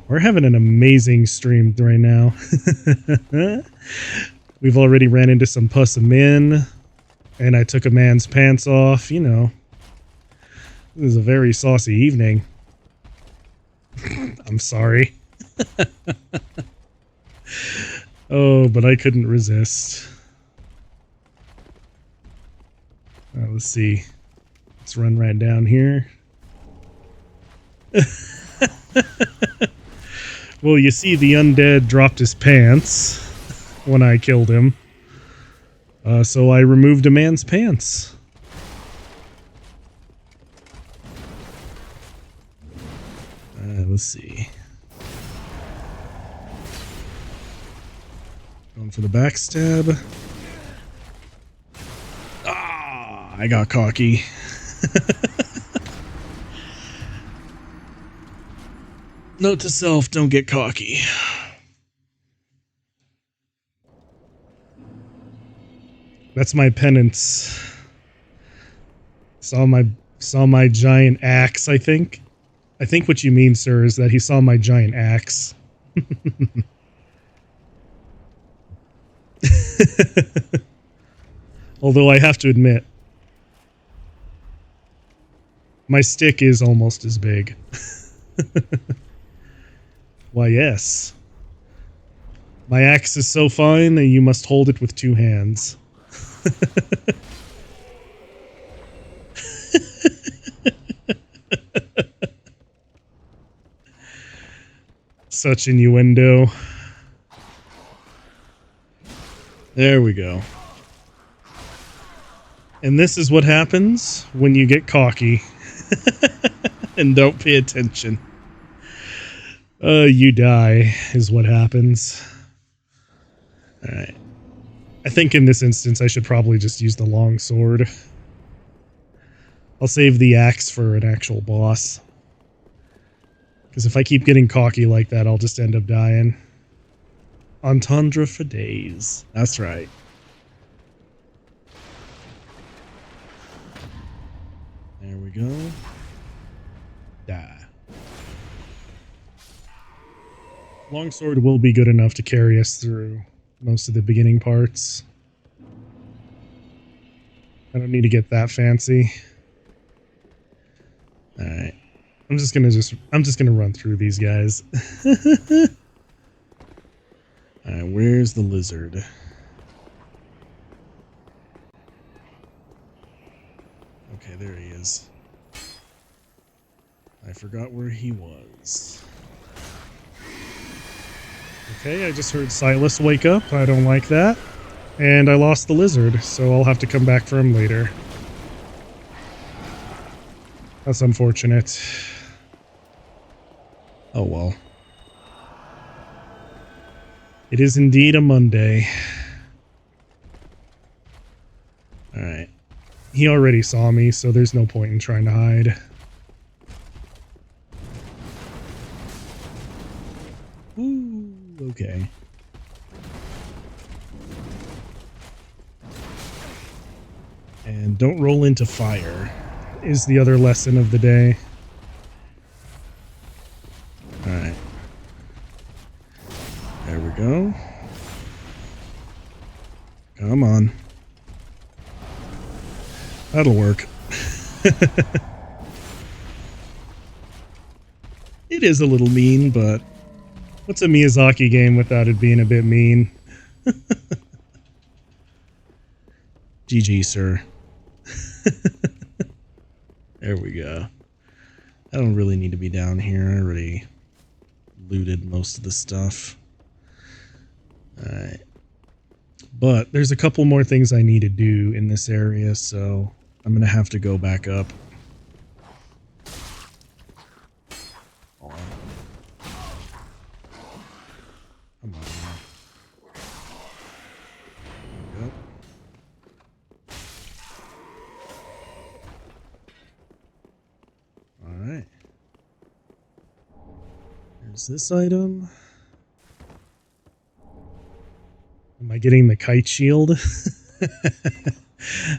We're having an amazing stream right now. We've already ran into some pussamin. And I took a man's pants off, you know. This is a very saucy evening. I'm sorry. Oh, but I couldn't resist. Let's see. Let's run right down here. Well, you see the undead dropped his pants when I killed him. So I removed a man's pants. Let's see. Going for the backstab. Ah, I got cocky. Note to self, don't get cocky. That's my penance. Saw my giant axe, I think. I think what you mean, sir, is that he saw my giant axe. Although I have to admit, my stick is almost as big. Why, yes. My axe is so fine that you must hold it with two hands. Such innuendo. There we go. And this is what happens when you get cocky and don't pay attention. You die is what happens. Alright. I think in this instance I should probably just use the long sword. I'll save the axe for an actual boss. Because if I keep getting cocky like that, I'll just end up dying. Entendre for days. That's right. There we go. Die. Longsword will be good enough to carry us through most of the beginning parts. I don't need to get that fancy. Alright. I'm just gonna run through these guys. Alright, where's the lizard? Okay, there he is. I forgot where he was. Okay, I just heard Silas wake up. I don't like that. And I lost the lizard, so I'll have to come back for him later. That's unfortunate. Oh well. It is indeed a Monday. Alright. He already saw me, so there's no point in trying to hide. Okay. And don't roll into fire is the other lesson of the day. Alright. There we go. Come on. That'll work. It is a little mean, but what's a Miyazaki game without it being a bit mean? GG, sir. There we go. I don't really need to be down here. I already looted most of the stuff. Alright. But there's a couple more things I need to do in this area, so I'm going to have to go back up. Come on. Yep. Alright. There's this item. Am I getting the kite shield?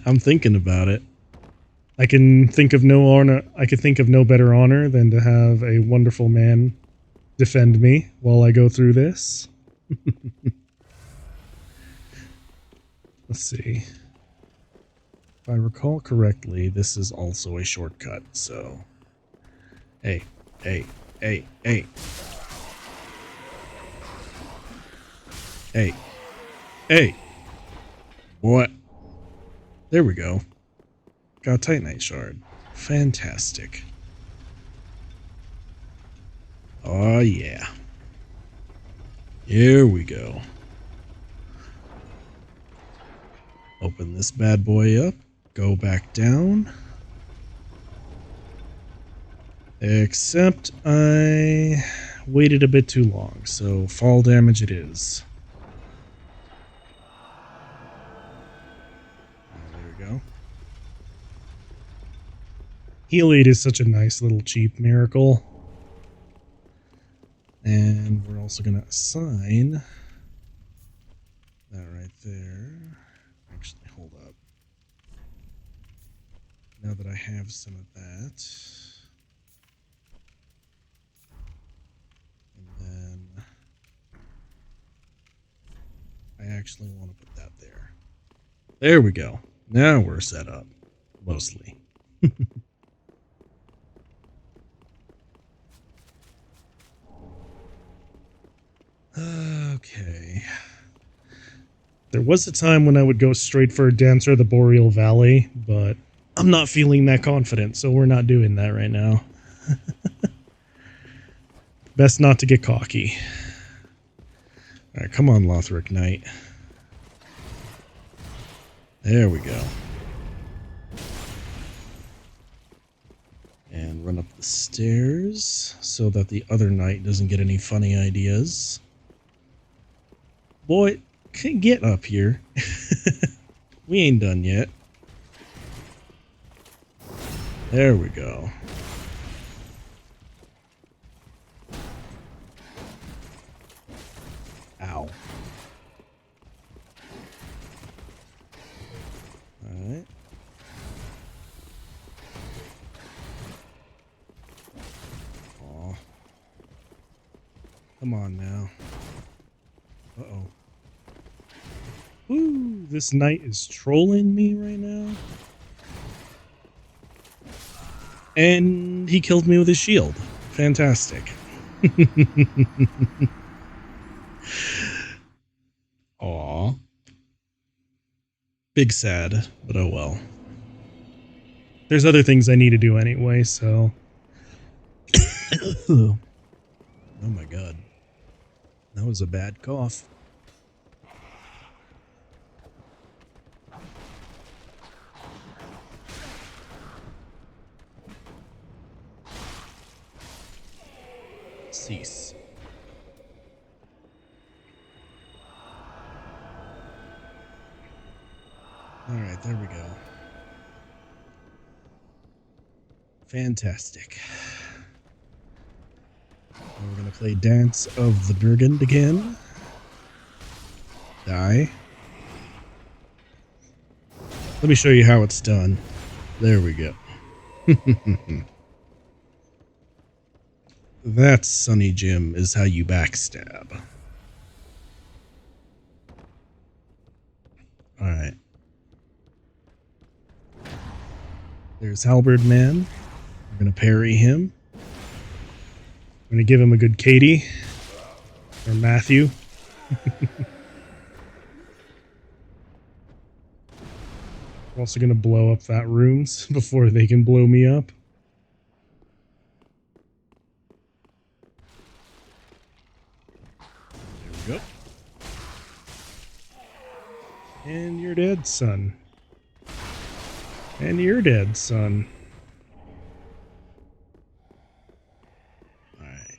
I'm thinking about it. I can think of no honor. I could think of no better honor than to have a wonderful man defend me while I go through this. Let's see. If I recall correctly, this is also a shortcut, so... Hey, hey, hey, hey. Hey. Hey. What? There we go. Got a Titanite shard. Fantastic. Oh, yeah. Here we go. Open this bad boy up. Go back down. Except I waited a bit too long, so fall damage it is. There we go. Heal 8 is such a nice little cheap miracle. And we're also going to assign that right there. Actually, hold up. Now that I have some of that. And then I actually want to put that there. There we go. Now we're set up. Mostly. Okay. There was a time when I would go straight for Dancer of the Boreal Valley, but I'm not feeling that confident, so we're not doing that right now. Best not to get cocky. Alright, come on, Lothric Knight. There we go. And run up the stairs so that the other knight doesn't get any funny ideas. Boy, get up here. We ain't done yet. There we go. Ow. Alright. Aw. Come on now. Uh-oh. Ooh, this knight is trolling me right now. And he killed me with his shield. Fantastic. Aw. Big sad, but oh well. There's other things I need to do anyway, so... Oh my god. That was a bad cough. Cease. Alright, there we go. Fantastic. Now we're going to play Dance of the Brigand again. Die. Let me show you how it's done. There we go. That's Sunny Jim is how you backstab. Alright. There's Halberd Man. We're gonna parry him. I'm gonna give him a good Katie. Or Matthew. I'm also gonna blow up that rooms before they can blow me up. There we go. And you're dead, son. And you're dead, son. Alright.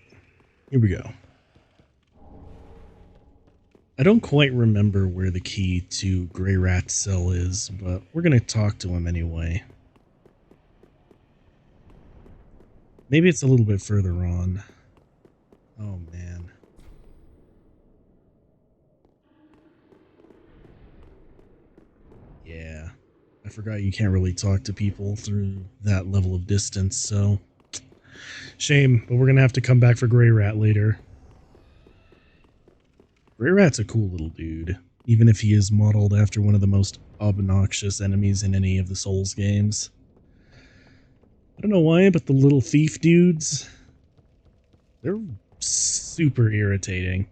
Here we go. I don't quite remember where the key to Grey Rat's cell is, but we're gonna talk to him anyway. Maybe it's a little bit further on. Oh, man. Yeah. I forgot you can't really talk to people through that level of distance, so... Shame, but we're gonna have to come back for Grey Rat later. Grey Rat's a cool little dude, even if he is modeled after one of the most obnoxious enemies in any of the Souls games. I don't know why, but the little thief dudes, they're super irritating.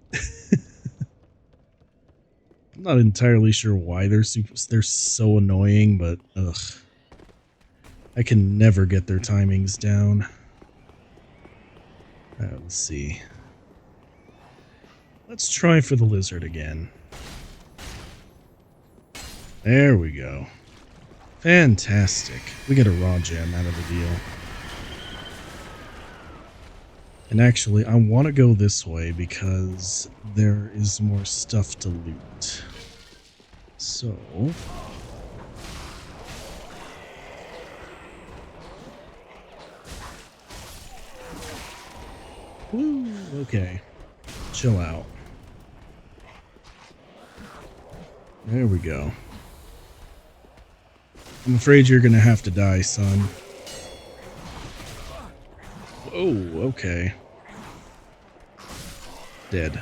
I'm not entirely sure why they're so annoying, but ugh. I can never get their timings down. Let's see. Let's try for the lizard again. There we go. Fantastic. We get a raw gem out of the deal. And actually, I want to go this way because there is more stuff to loot. So... Woo, okay. Chill out. There we go. I'm afraid you're gonna have to die, son. Oh, okay. Dead.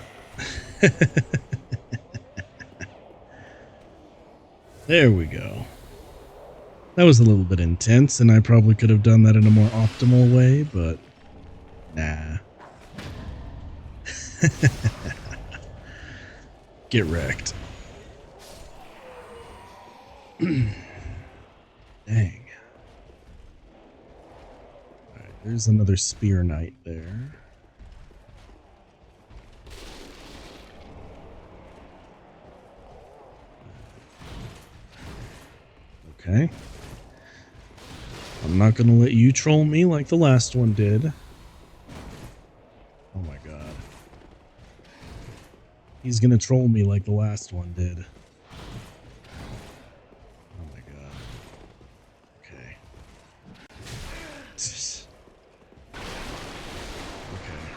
There we go. That was a little bit intense, and I probably could have done that in a more optimal way, but... Nah. Get wrecked. Dang. Alright, there's another Spear Knight there. Okay. I'm not gonna let you troll me like the last one did. Oh my god. He's gonna troll me like the last one did. Oh my god. Okay. Okay.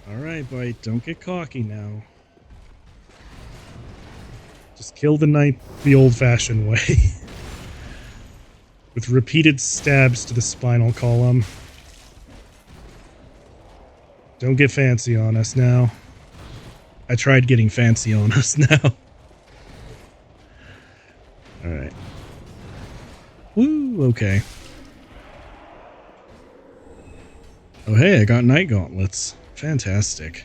Alright, Bite, don't get cocky now. Just kill the knight the old-fashioned way. With repeated stabs to the spinal column. Don't get fancy on us now. I tried getting fancy on us now. Alright. Woo, okay. Oh hey, I got Night Gauntlets. Fantastic.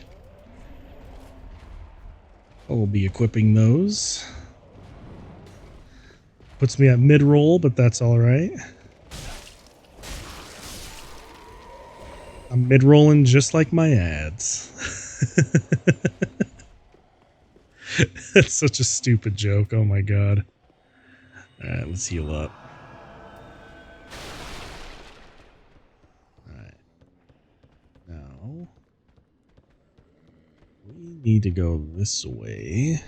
I'll be equipping those. Puts me at mid-roll, but that's alright. I'm mid-rolling just like my ads. That's such a stupid joke. Oh my god. Alright, let's heal up. Alright. Now, we need to go this way.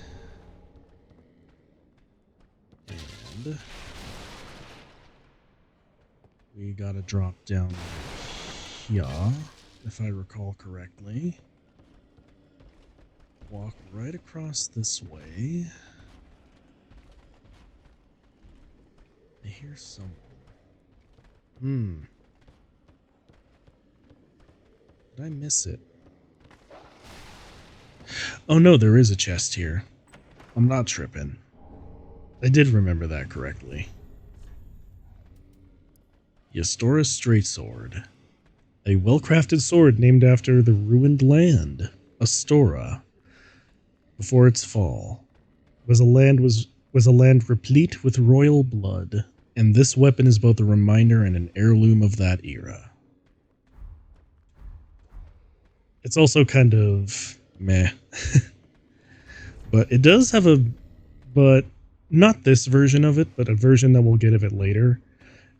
And we gotta drop down here, if I recall correctly. walk right across this way. I hear someone. Did I miss it? Oh no, there is a chest here. I'm not tripping. I did remember that correctly. Yastora's Straight Sword. A well-crafted sword named after the ruined land, Astora. Before its fall, was a land replete with royal blood, and this weapon is both a reminder and an heirloom of that era. It's also kind of meh. But it does have but not this version of it, but a version that we'll get of it later,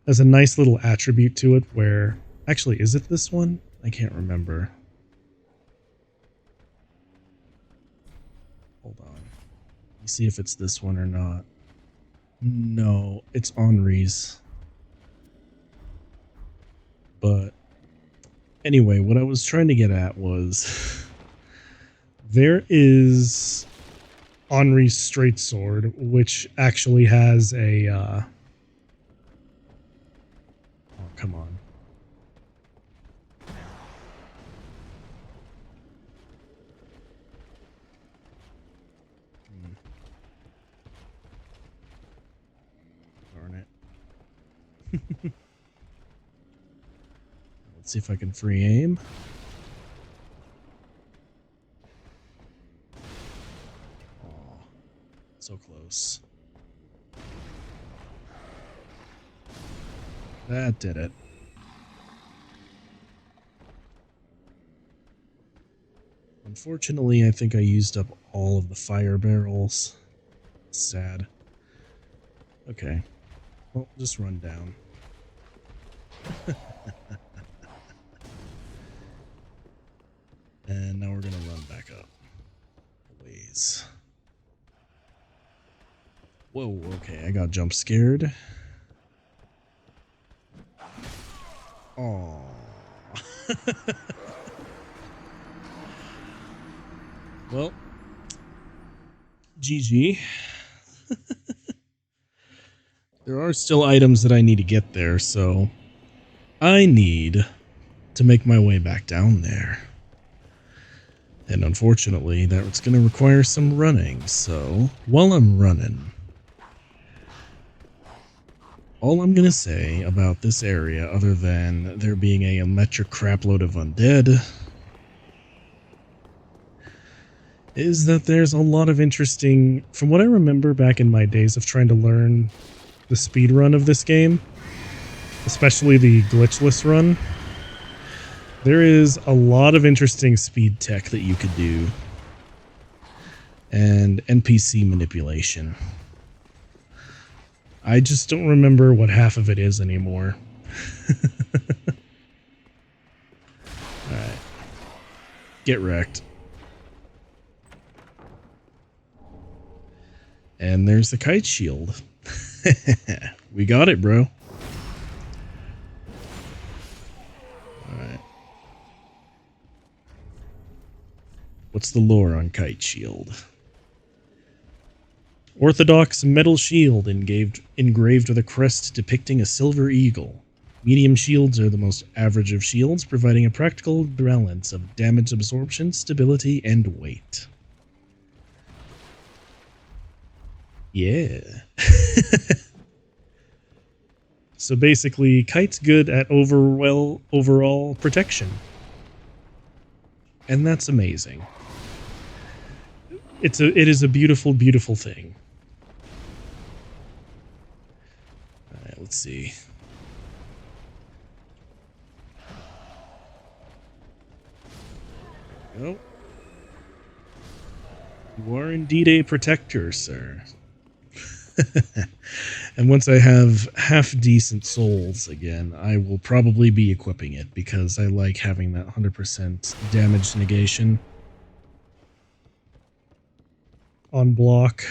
has a nice little attribute to it where, actually, is it this one? I can't remember. Hold on. Let me see if it's this one or not. No, it's Henri's. But anyway, what I was trying to get at was there is Henri's Straight Sword, which actually has a oh, come on. Darn it. Let's see if I can free aim. Oh, so close. That did it. Unfortunately, I think I used up all of the fire barrels. Sad. Okay. Well, just run down. And now we're gonna run back up. Ways. Whoa, okay, I got jump scared. Aww. Well, GG. There are still items that I need to get there, so I need to make my way back down there. And unfortunately, that's going to require some running, so while I'm running, all I'm going to say about this area, other than there being a metric crapload of undead, is that there's a lot of interesting, from what I remember back in my days of trying to learn the speed run of this game, especially the glitchless run, there is a lot of interesting speed tech that you could do, and NPC manipulation. I just don't remember what half of it is anymore. Alright. Get wrecked. And there's the kite shield. We got it, bro. Alright. What's the lore on kite shield? Orthodox metal shield engraved with a crest depicting a silver eagle. Medium shields are the most average of shields, providing a practical balance of damage absorption, stability, and weight. Yeah. So basically, kite's good at overall protection. And that's amazing. It is a beautiful, beautiful thing. Alright, let's see. There we go. You are indeed a protector, sir. And once I have half-decent souls again, I will probably be equipping it, because I like having that 100% damage negation on block.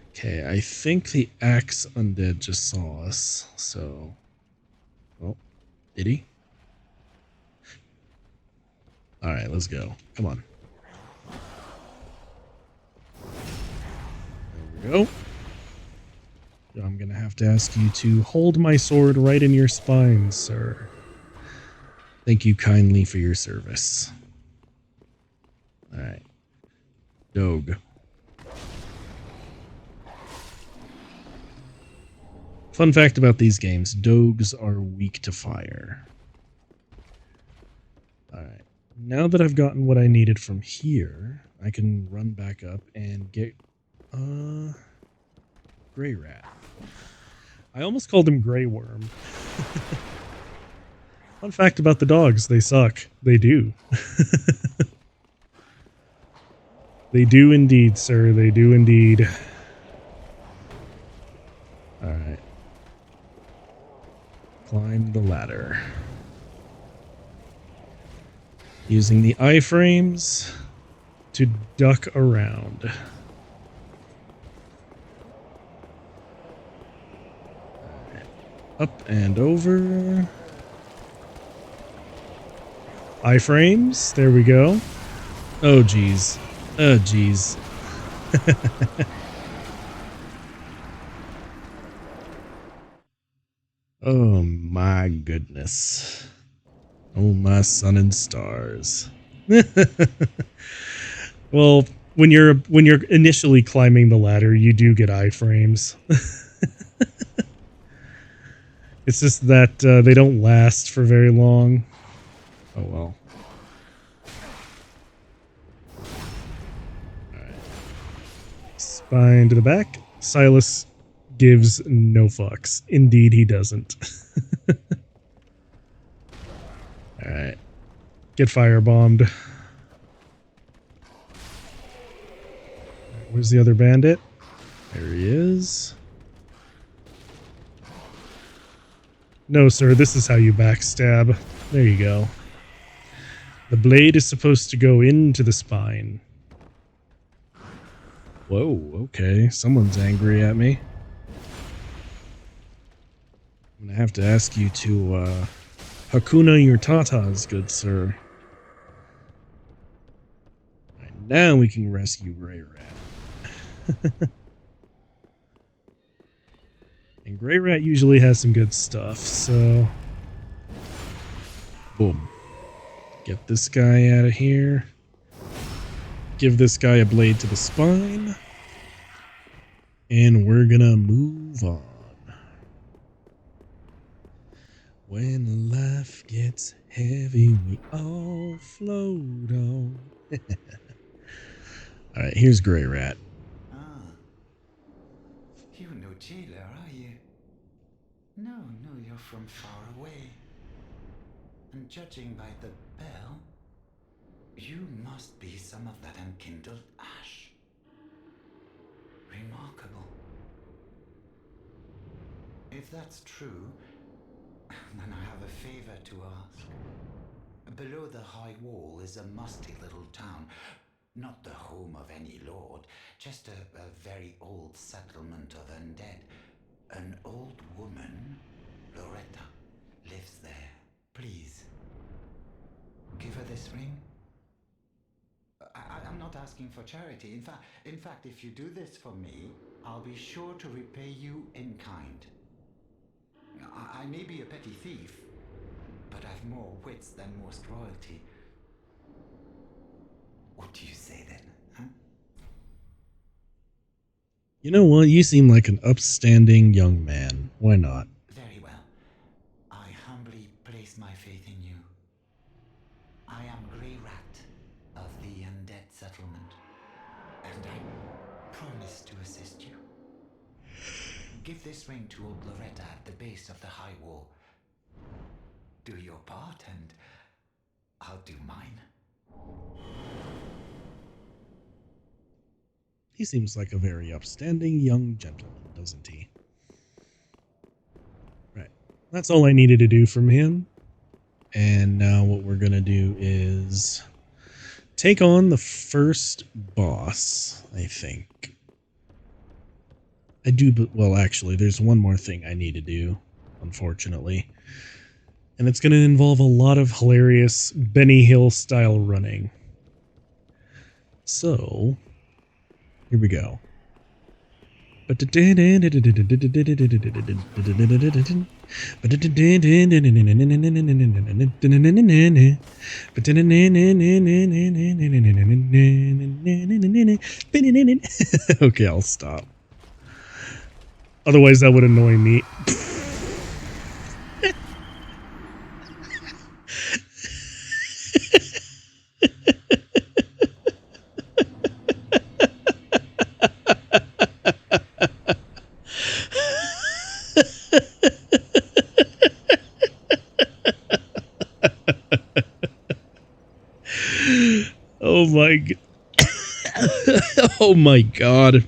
Okay, I think the axe undead just saw us, so... Oh, did he? Alright, let's go. Come on. we go. I'm going to have to ask you to hold my sword right in your spine, sir. Thank you kindly for your service. Alright. Dog. Fun fact about these games, dogs are weak to fire. Alright. Now that I've gotten what I needed from here, I can run back up and get... Grey Rat. I almost called him Grey Worm. Fun fact about the dogs, they suck. They do. They do indeed, sir. They do indeed. Alright. Climb the ladder. Using the iframes to duck around. Up and over. Iframes. There we go. Oh, geez. Oh, geez. Oh, my goodness. Oh, my sun and stars. Well, when you're initially climbing the ladder, you do get iframes. It's just that they don't last for very long. Oh well. Alright. Spine to the back. Silas gives no fucks. Indeed he doesn't. Alright. Get firebombed. Where's the other bandit? There he is. No, sir, this is how you backstab. There you go. The blade is supposed to go into the spine. Whoa, okay. Someone's angry at me. I'm gonna have to ask you to, Hakuna your tatas, good sir. Right, now we can rescue Grey Rat. And Grey Rat usually has some good stuff, so... Boom. Get this guy out of here. Give this guy a blade to the spine. And we're gonna move on. When life gets heavy, we all float on. Alright, here's Grey Rat. You're no jailer, are you? No, you're from far away. And judging by the bell, you must be some of that unkindled ash. Remarkable. If that's true, then I have a favor to ask. Below the high wall is a musty little town. Not the home of any lord, just a very old settlement of undead. An old woman, Loretta, lives there. Please, give her this ring. I'm not asking for charity. In fact, if you do this for me, I'll be sure to repay you in kind. I may be a petty thief, but I've more wits than most royalty. What do you say then, huh? You know what? You seem like an upstanding young man. Why not? Very well. I humbly place my faith in you. I am Grey Rat of the Undead Settlement, and I promise to assist you. Give this ring to old Loretta at the base of the high wall. Do your part, and I'll do mine. He seems like a very upstanding young gentleman, doesn't he? Right. That's all I needed to do from him. And now what we're going to do is take on the first boss, I think. I do, but well, actually, there's one more thing I need to do, unfortunately. And it's going to involve a lot of hilarious Benny Hill style running. So, here we go. Okay, I'll stop. Otherwise, that would annoy me. Oh my oh my god.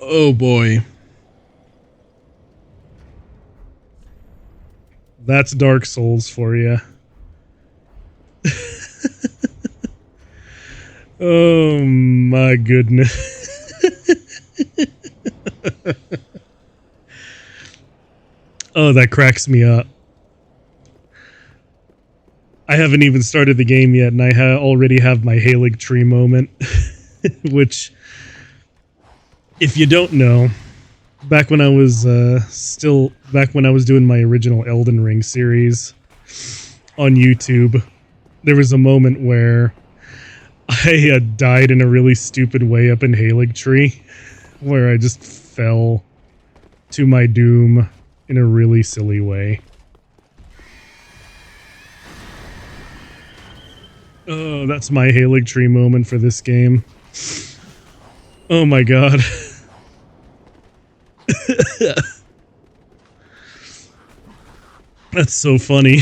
Oh boy. That's Dark Souls for you. Oh my goodness. Oh, that cracks me up. I haven't even started the game yet, and I already have my Halig tree moment. Which, if you don't know, back when I was doing my original Elden Ring series on YouTube, there was a moment where I died in a really stupid way up in Halig tree, where I just fell to my doom in a really silly way. Oh, that's my Halig tree moment for this game. Oh my god. That's so funny.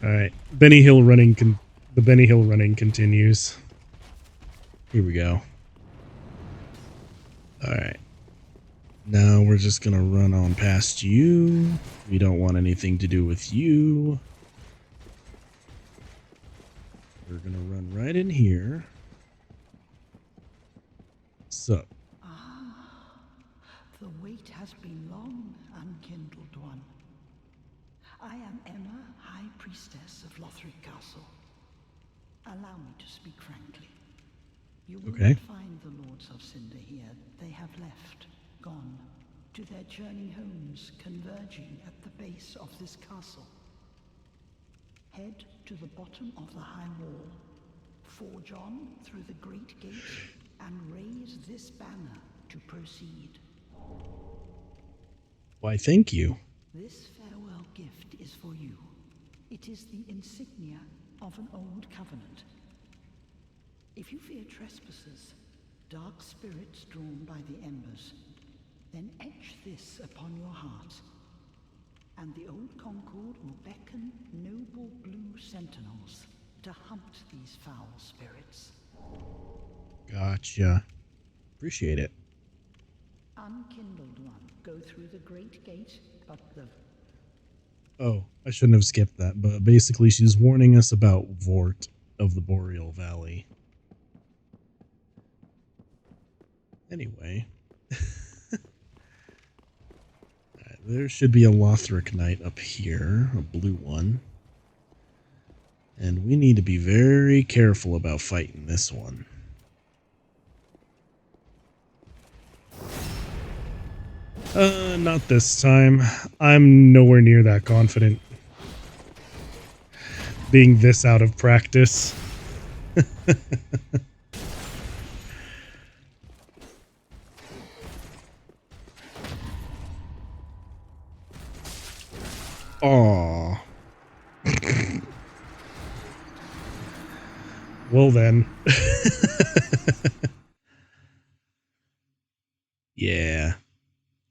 Alright, the Benny Hill running continues. Here we go. Alright. Now we're just gonna run on past you. We don't want anything to do with you. We're gonna run right in here. So. The wait has been long, unkindled one. I am Emma, High Priestess of Lothric Castle. Allow me to speak frankly. You will not find the Lords of Cinder here. They have left, gone, to their journey homes, converging at the base of this castle. Head to the bottom of the high wall, forge on through the great gate, and raise this banner to proceed. Why, thank you. This farewell gift is for you. It is the insignia of an old covenant. If you fear trespassers, dark spirits drawn by the embers, then etch this upon your heart, and the old Concord will beckon noble blue sentinels to hunt these foul spirits. Gotcha. Appreciate it. Unkindled one, go through the great gate, but the... Oh, I shouldn't have skipped that, but basically she's warning us about Vort of the Boreal Valley. Anyway. There should be a Lothric Knight up here, a blue one. And we need to be very careful about fighting this one. Not this time. I'm nowhere near that confident. Being this out of practice. Aww. Well then. Yeah.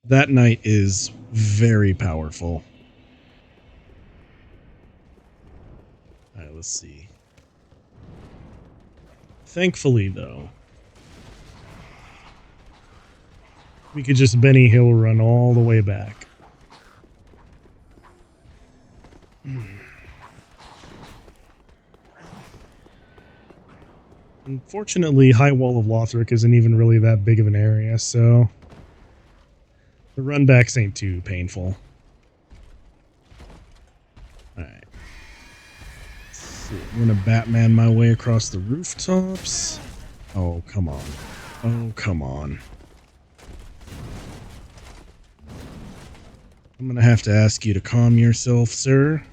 That knight is very powerful. Alright, let's see. Thankfully, though, we could just Benny Hill run all the way back. Unfortunately, High Wall of Lothric isn't even really that big of an area, so the runbacks ain't too painful. Alright. I'm gonna Batman my way across the rooftops. Oh, come on. Oh, come on. I'm gonna have to ask you to calm yourself, sir.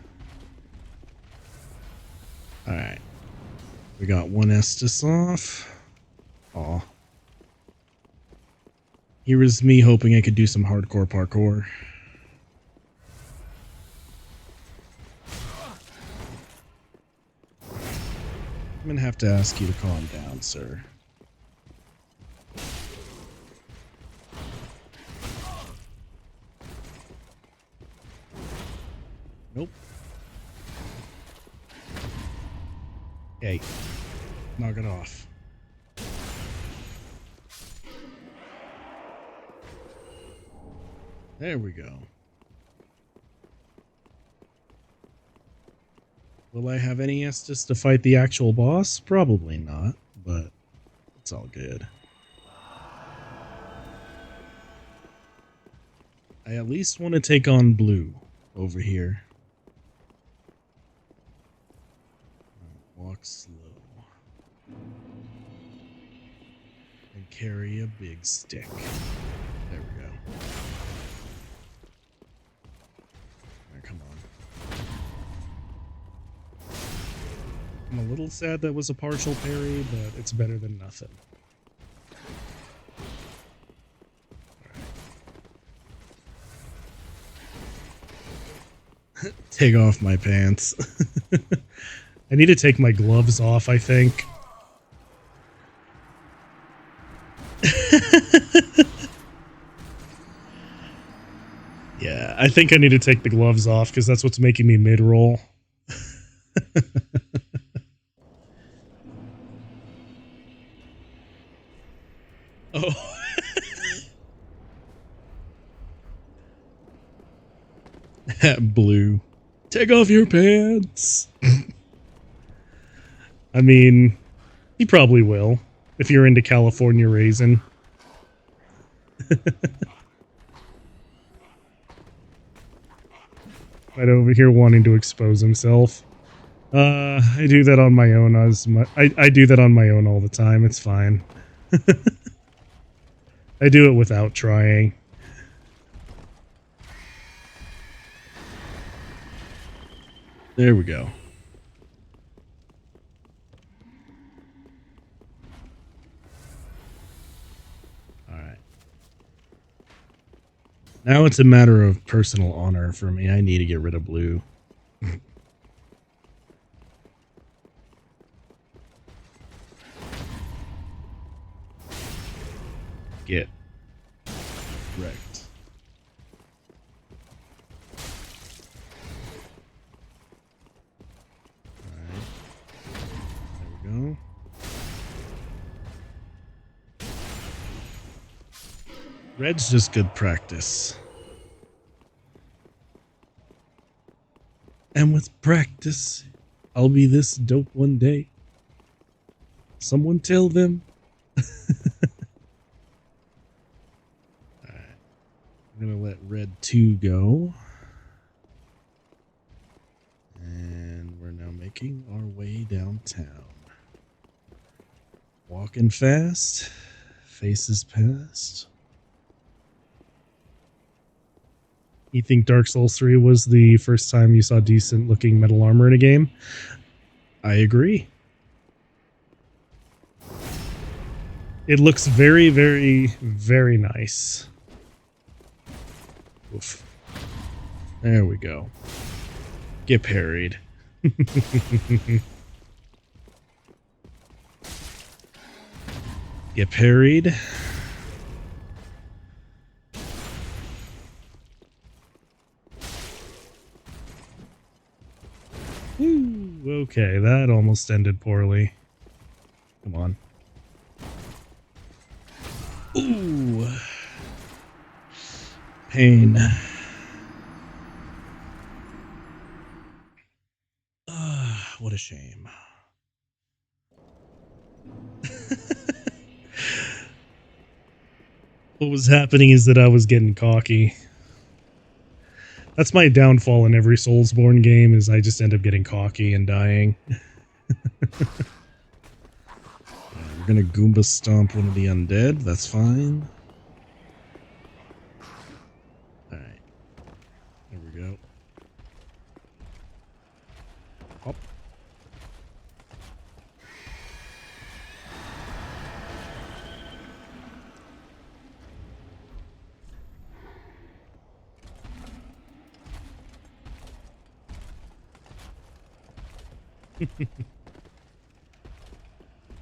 Alright. We got one Estus off. Aw. Here was me hoping I could do some hardcore parkour. I'm gonna have to ask you to calm down, sir. Nope. Hey, knock it off. There we go. Will I have any Estus to fight the actual boss? Probably not, but it's all good. I at least want to take on Blue over here. Walk slow. And carry a big stick. There we go. Alright, come on. I'm a little sad that was a partial parry, but it's better than nothing. Right. Take off my pants. I need to take my gloves off, I think. Yeah, I think I need to take the gloves off because that's what's making me mid-roll. Oh. Blue. Take off your pants. I mean, he probably will, if you're into California raisin. Right over here wanting to expose himself. I do that on my own I do that on my own all the time, it's fine. I do it without trying. There we go. Alright. Now it's a matter of personal honor for me. I need to get rid of Blue. Get wrecked. Alright. There we go. Red's just good practice. And with practice, I'll be this dope one day. Someone tell them. Alright. I'm gonna let Red 2 go. And we're now making our way downtown. Walking fast. Faces past. You think Dark Souls 3 was the first time you saw decent looking metal armor in a game? I agree. It looks very, very, very nice. Oof. There we go. Get parried. Get parried. Woo, okay, that almost ended poorly. Come on. Ooh. Pain. What a shame. What was happening is that I was getting cocky. That's my downfall in every Soulsborne game, is I just end up getting cocky and dying. we're gonna Goomba stomp one of the undead. That's fine. Alright. There we go. Hop.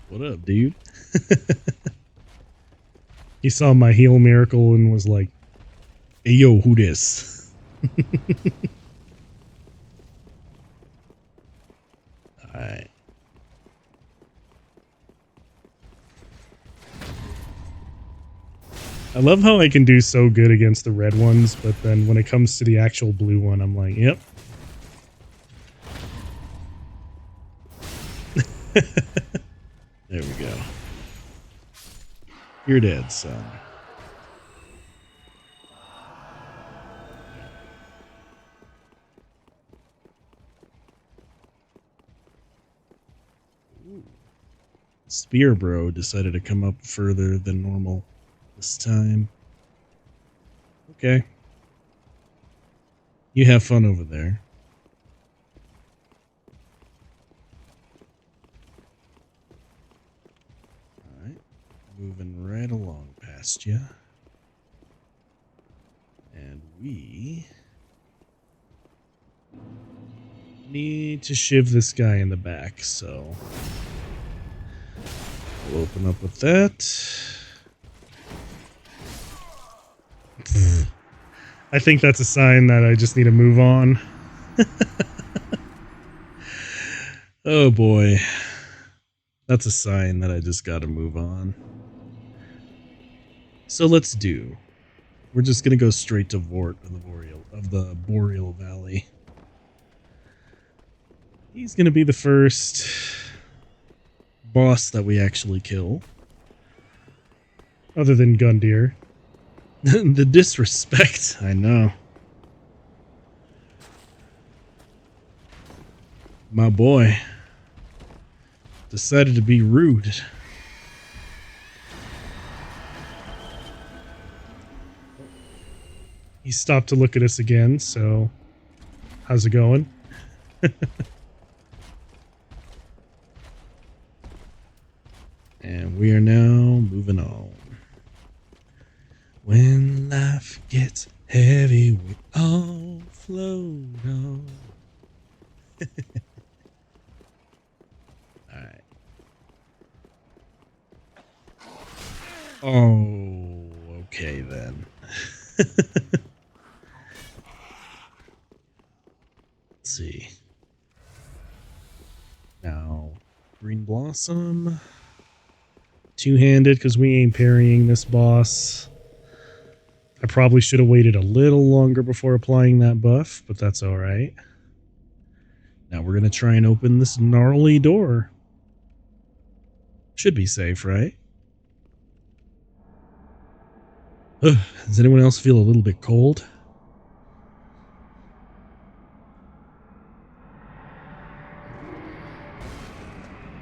What up, dude? He saw my heal miracle and was like, "Hey, yo, who this?" Alright. I love how I can do so good against the red ones, but then when it comes to the actual blue one, I'm like, yep. There we go. You're dead, son. Ooh. Spear Bro decided to come up further than normal this time. Okay. You have fun over there. Alright. Moving right along past you. And we need to shiv this guy in the back, so we'll open up with that. I think that's a sign that I just need to move on. Oh boy. That's a sign that I just gotta move on. So let's do. We're just gonna go straight to Vort of the Boreal Valley. He's gonna be the first boss that we actually kill. Other than Gundyr. The disrespect, I know. My boy decided to be rude. He stopped to look at us again, so how's it going? And we are now moving on. When life gets heavy, we all float on. Alright. Oh, okay then. Let's see. Now, Green Blossom. Two-handed, because we ain't parrying this boss. I probably should have waited a little longer before applying that buff, but that's alright. Now we're going to try and open this gnarly door. Should be safe, right? Ugh, does anyone else feel a little bit cold?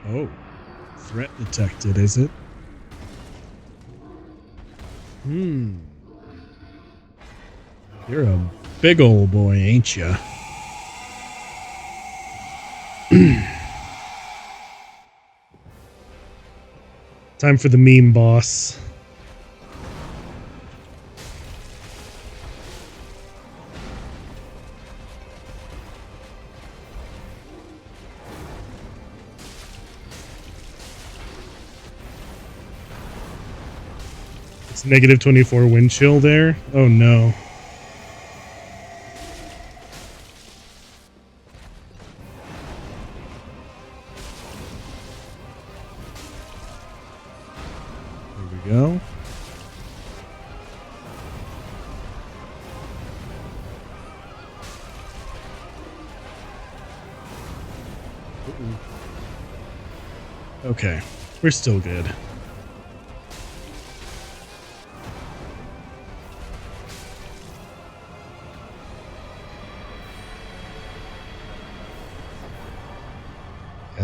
Oh, threat detected, is it? You're a big old boy, ain't ya? Time for the meme boss. It's negative 24 wind chill there. Oh no. There we go. Okay, we're still good.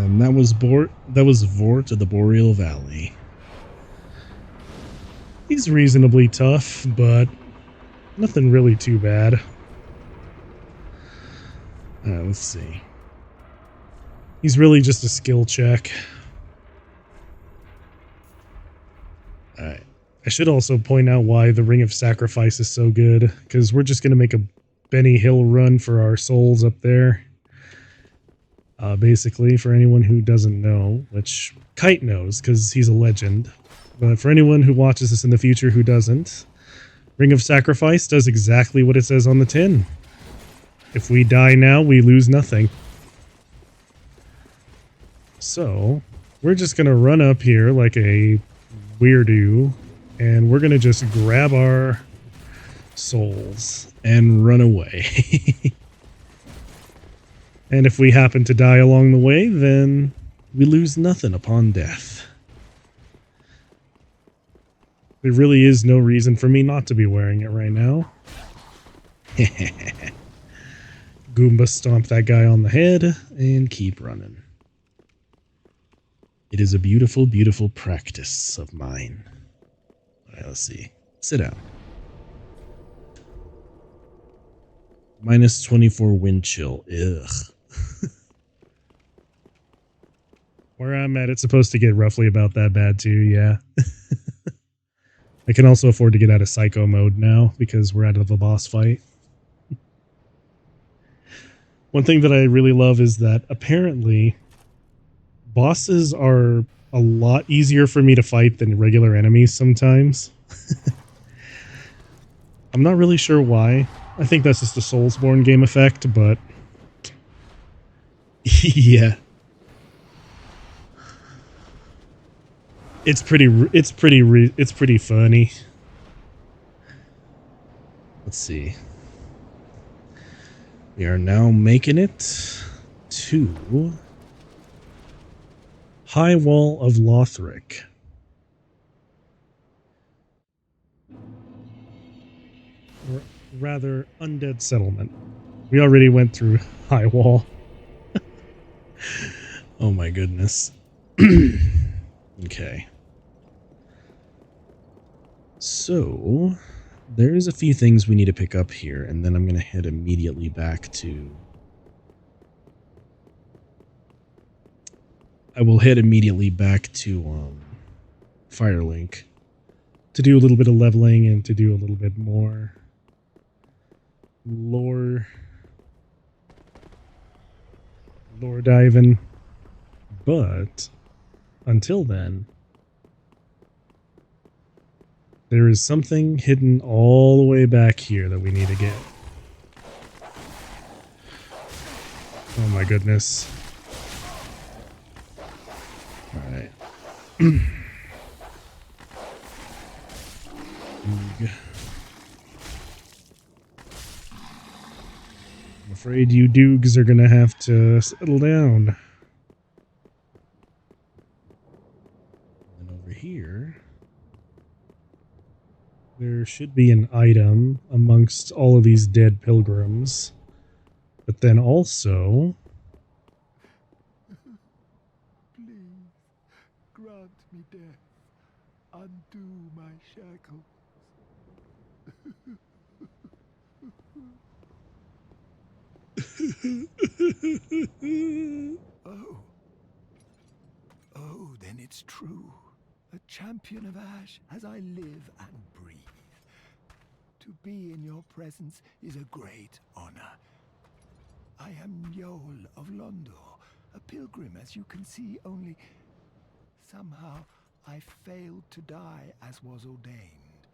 And that was Vort of the Boreal Valley. He's reasonably tough, but nothing really too bad. Let's see. He's really just a skill check. Alright. I should also point out why the Ring of Sacrifice is so good, because we're just going to make a Benny Hill run for our souls up there. Basically, for anyone who doesn't know, which Kite knows, because he's a legend. But for anyone who watches this in the future who doesn't, Ring of Sacrifice does exactly what it says on the tin. If we die now, we lose nothing. So, we're just going to run up here like a weirdo, and we're going to just grab our souls and run away. And if we happen to die along the way, then we lose nothing upon death. There really is no reason for me not to be wearing it right now. Goomba stomp that guy on the head and keep running. It is a beautiful, beautiful practice of mine. Alright, let's see. Sit down. Minus 24 wind chill. Ugh. Where I'm at, it's supposed to get roughly about that bad too, yeah. I can also afford to get out of psycho mode now because we're out of the boss fight. One thing that I really love is that apparently bosses are a lot easier for me to fight than regular enemies sometimes. I'm not really sure why. I think that's just a Soulsborne game effect, but yeah. It's pretty funny. Let's see. We are now making it to High Wall of Lothric. Or rather, Undead Settlement. We already went through High Wall. Oh my goodness. Okay. So, there's a few things we need to pick up here, and then I'm going to head immediately back to... I will head immediately back to Firelink to do a little bit of leveling and to do a little bit more lore diving. But until then, there is something hidden all the way back here that we need to get. Oh my goodness. Alright. I'm afraid you doogs are gonna have to settle down. And over here, there should be an item amongst all of these dead pilgrims. But then also... Please, grant me death. Undo my shackles. Oh. Oh, then it's true. A champion of Ash as I live and breathe. To be in your presence is a great honor. I am Yol of Londor, a pilgrim, as you can see, only somehow I failed to die as was ordained.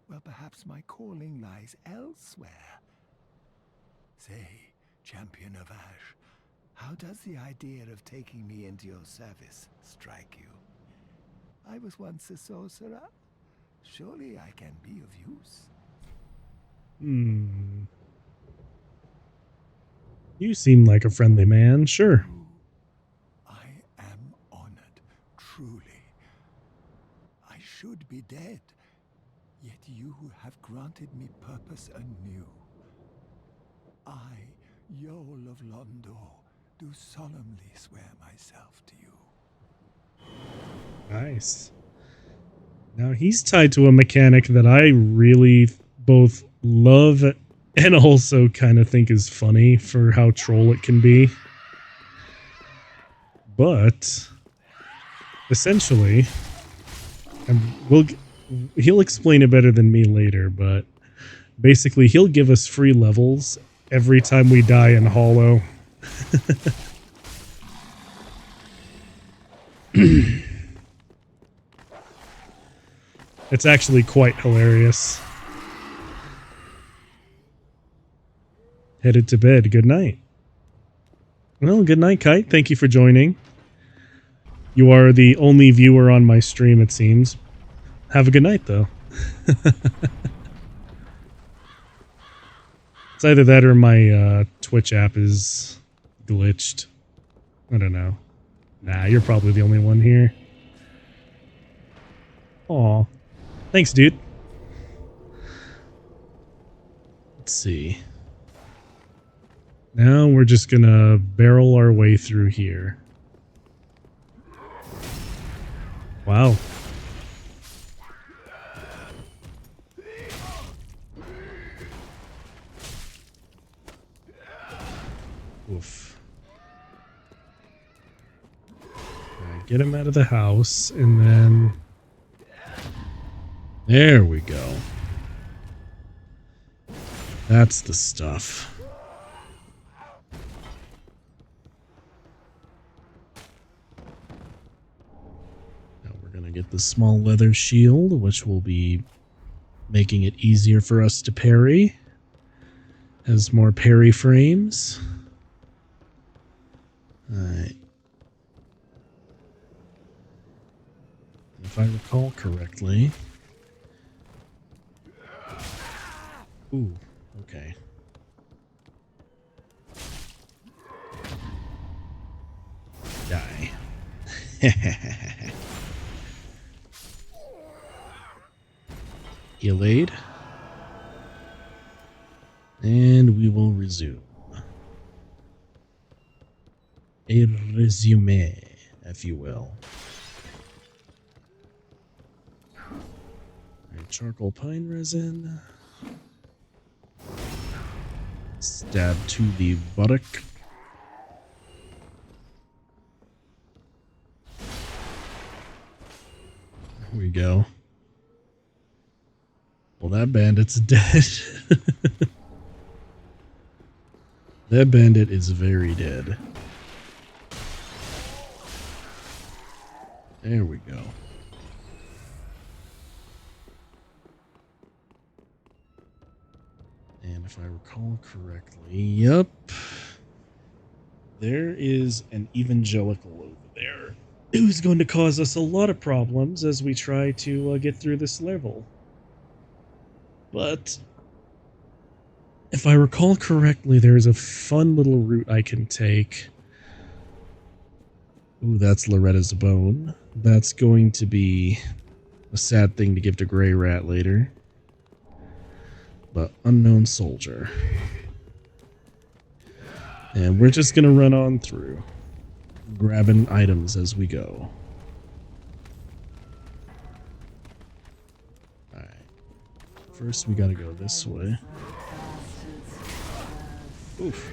Well, perhaps my calling lies elsewhere. Say, champion of Ash, how does the idea of taking me into your service strike you? I was once a sorcerer. Surely I can be of use. You seem like a friendly man, sure. I am honored, truly. I should be dead, yet you have granted me purpose anew. I, Yol of Londor, do solemnly swear myself to you. Nice. Now he's tied to a mechanic that I really both love and also kind of think is funny for how troll it can be. But essentially, he'll explain it better than me later, but basically he'll give us free levels every time we die in Hollow. It's actually quite hilarious. Headed to bed. Good night. Well, good night, Kite. Thank you for joining. You are the only viewer on my stream, it seems. Have a good night, though. It's either that or my Twitch app is glitched. I don't know. Nah, you're probably the only one here. Aw. Thanks, dude. Let's see. Now we're just gonna barrel our way through here. Wow. Oof. Alright, get him out of the house, and then... There we go. That's the stuff. Now we're gonna get the small leather shield, which will be making it easier for us to parry. Has more parry frames. Alright. If I recall correctly... Ooh, okay. Die. Heal aid. And we will resume. A resume, if you will. Right, charcoal pine resin. Stab to the buttock. There we go. Well, that bandit's dead. That bandit is very dead. There we go. And if I recall correctly, yep. There is an evangelical over there who's going to cause us a lot of problems as we try to get through this level. But if I recall correctly, there's a fun little route I can take. Ooh, that's Loretta's bone. That's going to be a sad thing to give to Grey Rat later. But unknown soldier. And we're just going to run on through, grabbing items as we go. Alright. First, we got to go this way. Oof.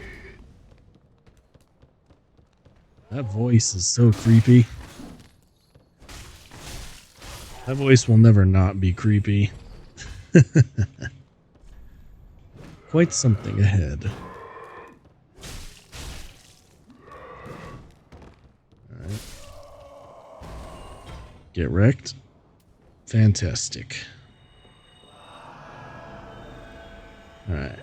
That voice is so creepy. That voice will never not be creepy. Quite something ahead. Alright. Get wrecked. Fantastic. Alright.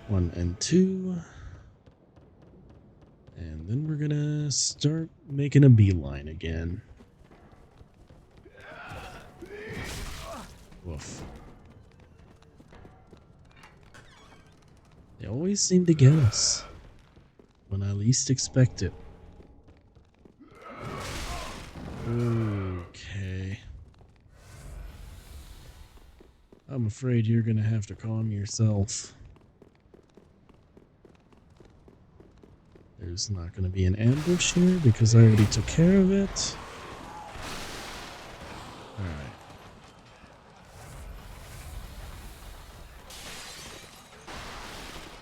1 and 2. And then we're gonna start making a beeline again. Woof. They always seem to get us when I least expect it. Okay. I'm afraid you're gonna have to calm yourself. there's not going to be an ambush here because I already took care of it. Alright.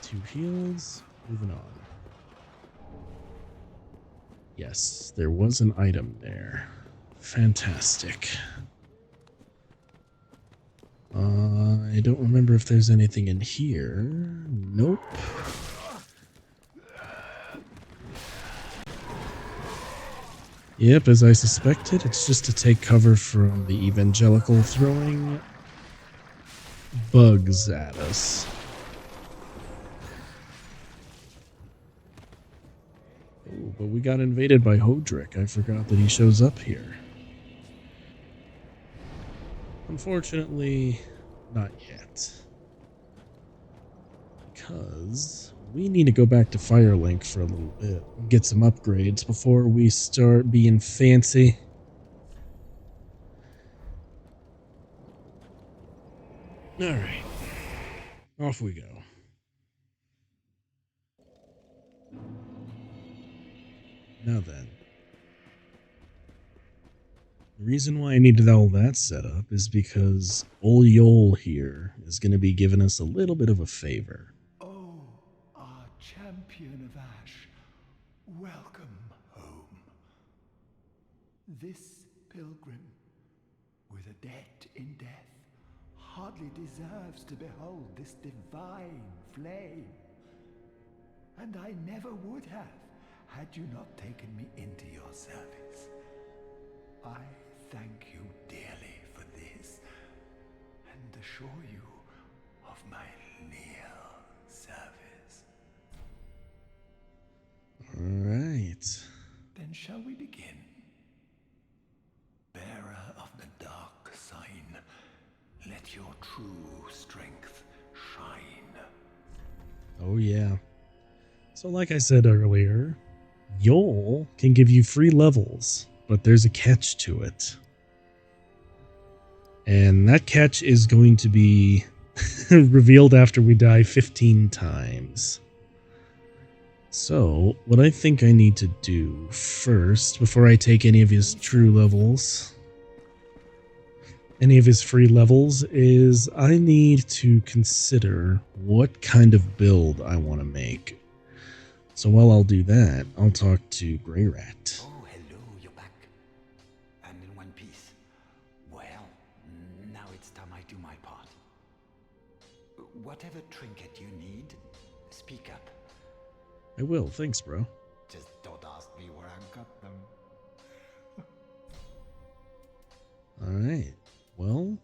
Two heals. Moving on. Yes, there was an item there. Fantastic. I don't remember if there's anything in here. Nope. Yep, as I suspected, it's just to take cover from the evangelical throwing bugs at us. Oh, but we got invaded by Hodrick. I forgot that he shows up here. Unfortunately, not yet. Because we need to go back to Firelink for a little bit and get some upgrades before we start being fancy. Alright. Off we go. Now then. The reason why I needed all that set up is because Ol Yol here is going to be giving us a little bit of a favor. Oh, our champion of Ash, welcome home. This pilgrim, with a debt in death, hardly deserves to behold this divine flame. And I never would have, had you not taken me into your service. I thank you dearly for this, and assure you of my leal service. Alright. Then shall we begin? Bearer of the dark sign, let your true strength shine. Oh yeah. So like I said earlier, Yol can give you free levels, but there's a catch to it. And that catch is going to be revealed after we die 15 times. So, what I think I need to do first, before I take any of his true levels, any of his free levels, is I need to consider what kind of build I want to make. So while I'll do that, I'll talk to Grey Rat. Oh, hello, you're back. And in one piece. Well, now it's time I do my part. Whatever trinket you need, speak up. I will, thanks, bro. Just don't ask me where I got them. Alright, well,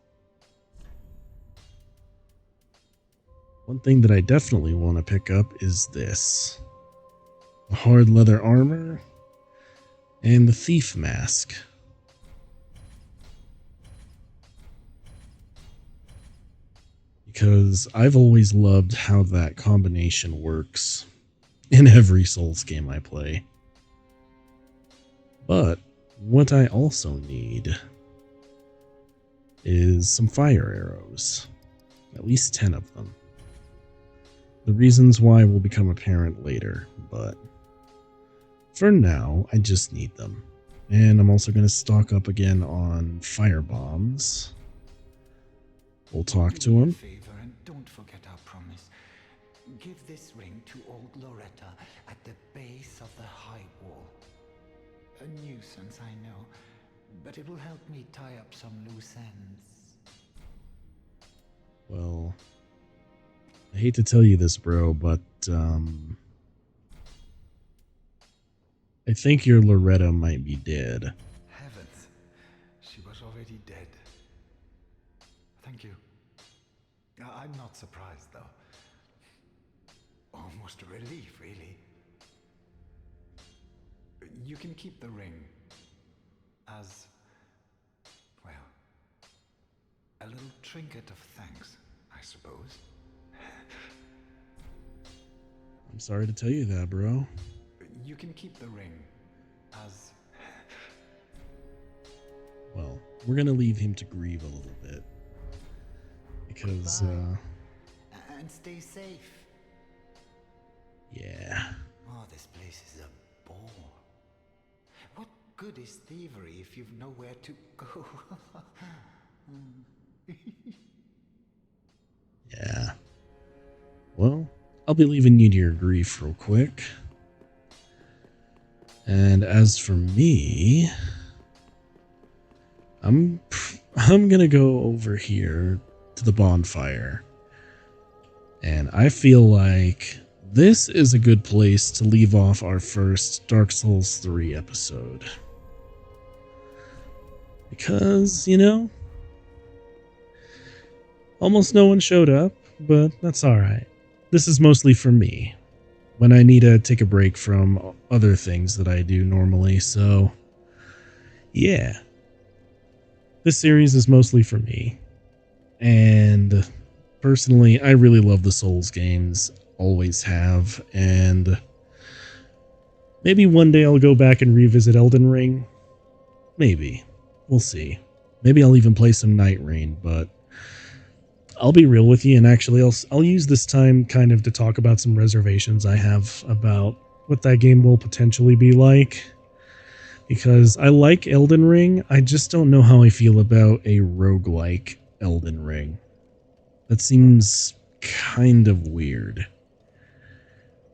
one thing that I definitely want to pick up is this. The hard leather armor and the thief mask. Because I've always loved how that combination works in every Souls game I play. But what I also need is some fire arrows. At least 10 of them. The reasons why will become apparent later, but for now, I just need them. And I'm also going to stock up again on fire bombs. We'll talk to him. Favor, and don't forget our promise. Give this ring to old Loretta at the base of the high wall. A nuisance, I know, but it will help me tie up some loose ends. Well, I hate to tell you this, bro, but I think your Loretta might be dead. Heavens, she was already dead. Thank you. I'm not surprised, though. Almost a relief, really. You can keep the ring as, well, a little trinket of thanks, I suppose. I'm sorry to tell you that, bro. You can keep the ring as... Well, we're going to leave him to grieve a little bit. Because, And stay safe. yeah. Oh, this place is a bore. What good is thievery if you've nowhere to go? Yeah. Well, I'll be leaving you to your grief real quick. And as for me, I'm gonna go over here to the bonfire. And I feel like this is a good place to leave off our first Dark Souls 3 episode. Because, you know, almost no one showed up, but that's alright. This is mostly for me, when I need to take a break from other things that I do normally, so yeah. This series is mostly for me. And personally, I really love the Souls games, always have, and maybe one day I'll go back and revisit Elden Ring. Maybe. We'll see. Maybe I'll even play some Night Rain, but I'll be real with you, and actually I'll use this time kind of to talk about some reservations I have about what that game will potentially be like. Because I like Elden Ring, I just don't know how I feel about a roguelike Elden Ring. That seems kind of weird.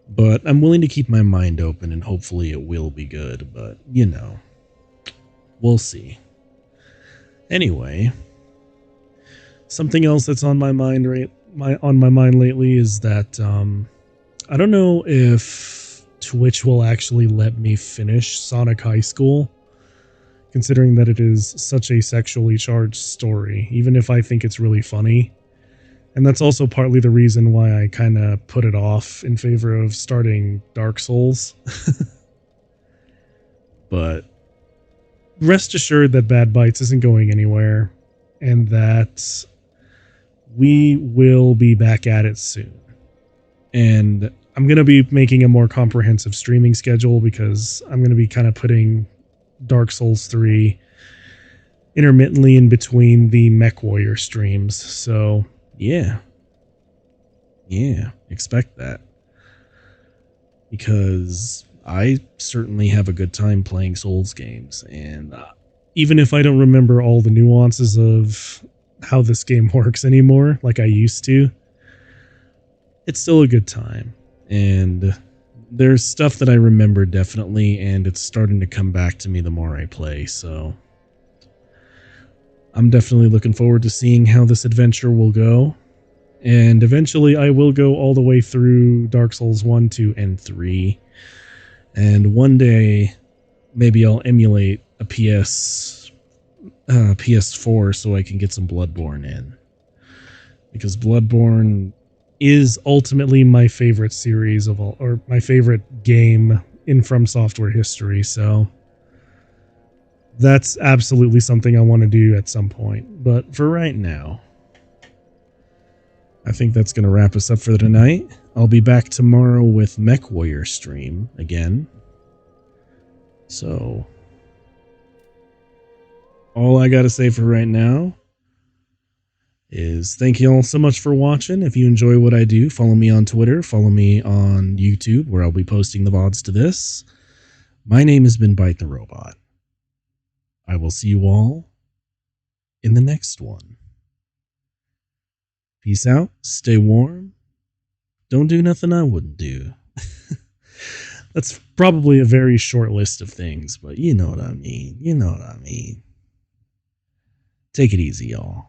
But I'm willing to keep my mind open, and hopefully it will be good, but, you know, we'll see. Anyway, something else that's on my mind lately is that I don't know if Twitch will actually let me finish Sonic High School, considering that it is such a sexually charged story, even if I think it's really funny. And that's also partly the reason why I kind of put it off in favor of starting Dark Souls. But rest assured that Bad Bytes isn't going anywhere, and that we will be back at it soon. And I'm going to be making a more comprehensive streaming schedule, because I'm going to be kind of putting Dark Souls 3 intermittently in between the Mechwarrior streams. So, yeah. Yeah, expect that. Because I certainly have a good time playing Souls games, and even if I don't remember all the nuances of how this game works anymore, like I used to, it's still a good time. And there's stuff that I remember definitely, and it's starting to come back to me the more I play, so I'm definitely looking forward to seeing how this adventure will go. And eventually I will go all the way through Dark Souls 1, 2, and 3. And one day, maybe I'll emulate a PS4 so I can get some Bloodborne in. Because Bloodborne is ultimately my favorite series of all, or my favorite game in From Software history, so that's absolutely something I want to do at some point. But for right now, I think that's going to wrap us up for tonight. I'll be back tomorrow with Mechwarrior stream again. So, all I got to say for right now is thank you all so much for watching. If you enjoy what I do, follow me on Twitter, follow me on YouTube, where I'll be posting the VODs to this. My name has been Byte the Robot. I will see you all in the next one. Peace out, stay warm, don't do nothing I wouldn't do. That's probably a very short list of things, but you know what I mean. You know what I mean. Take it easy, y'all.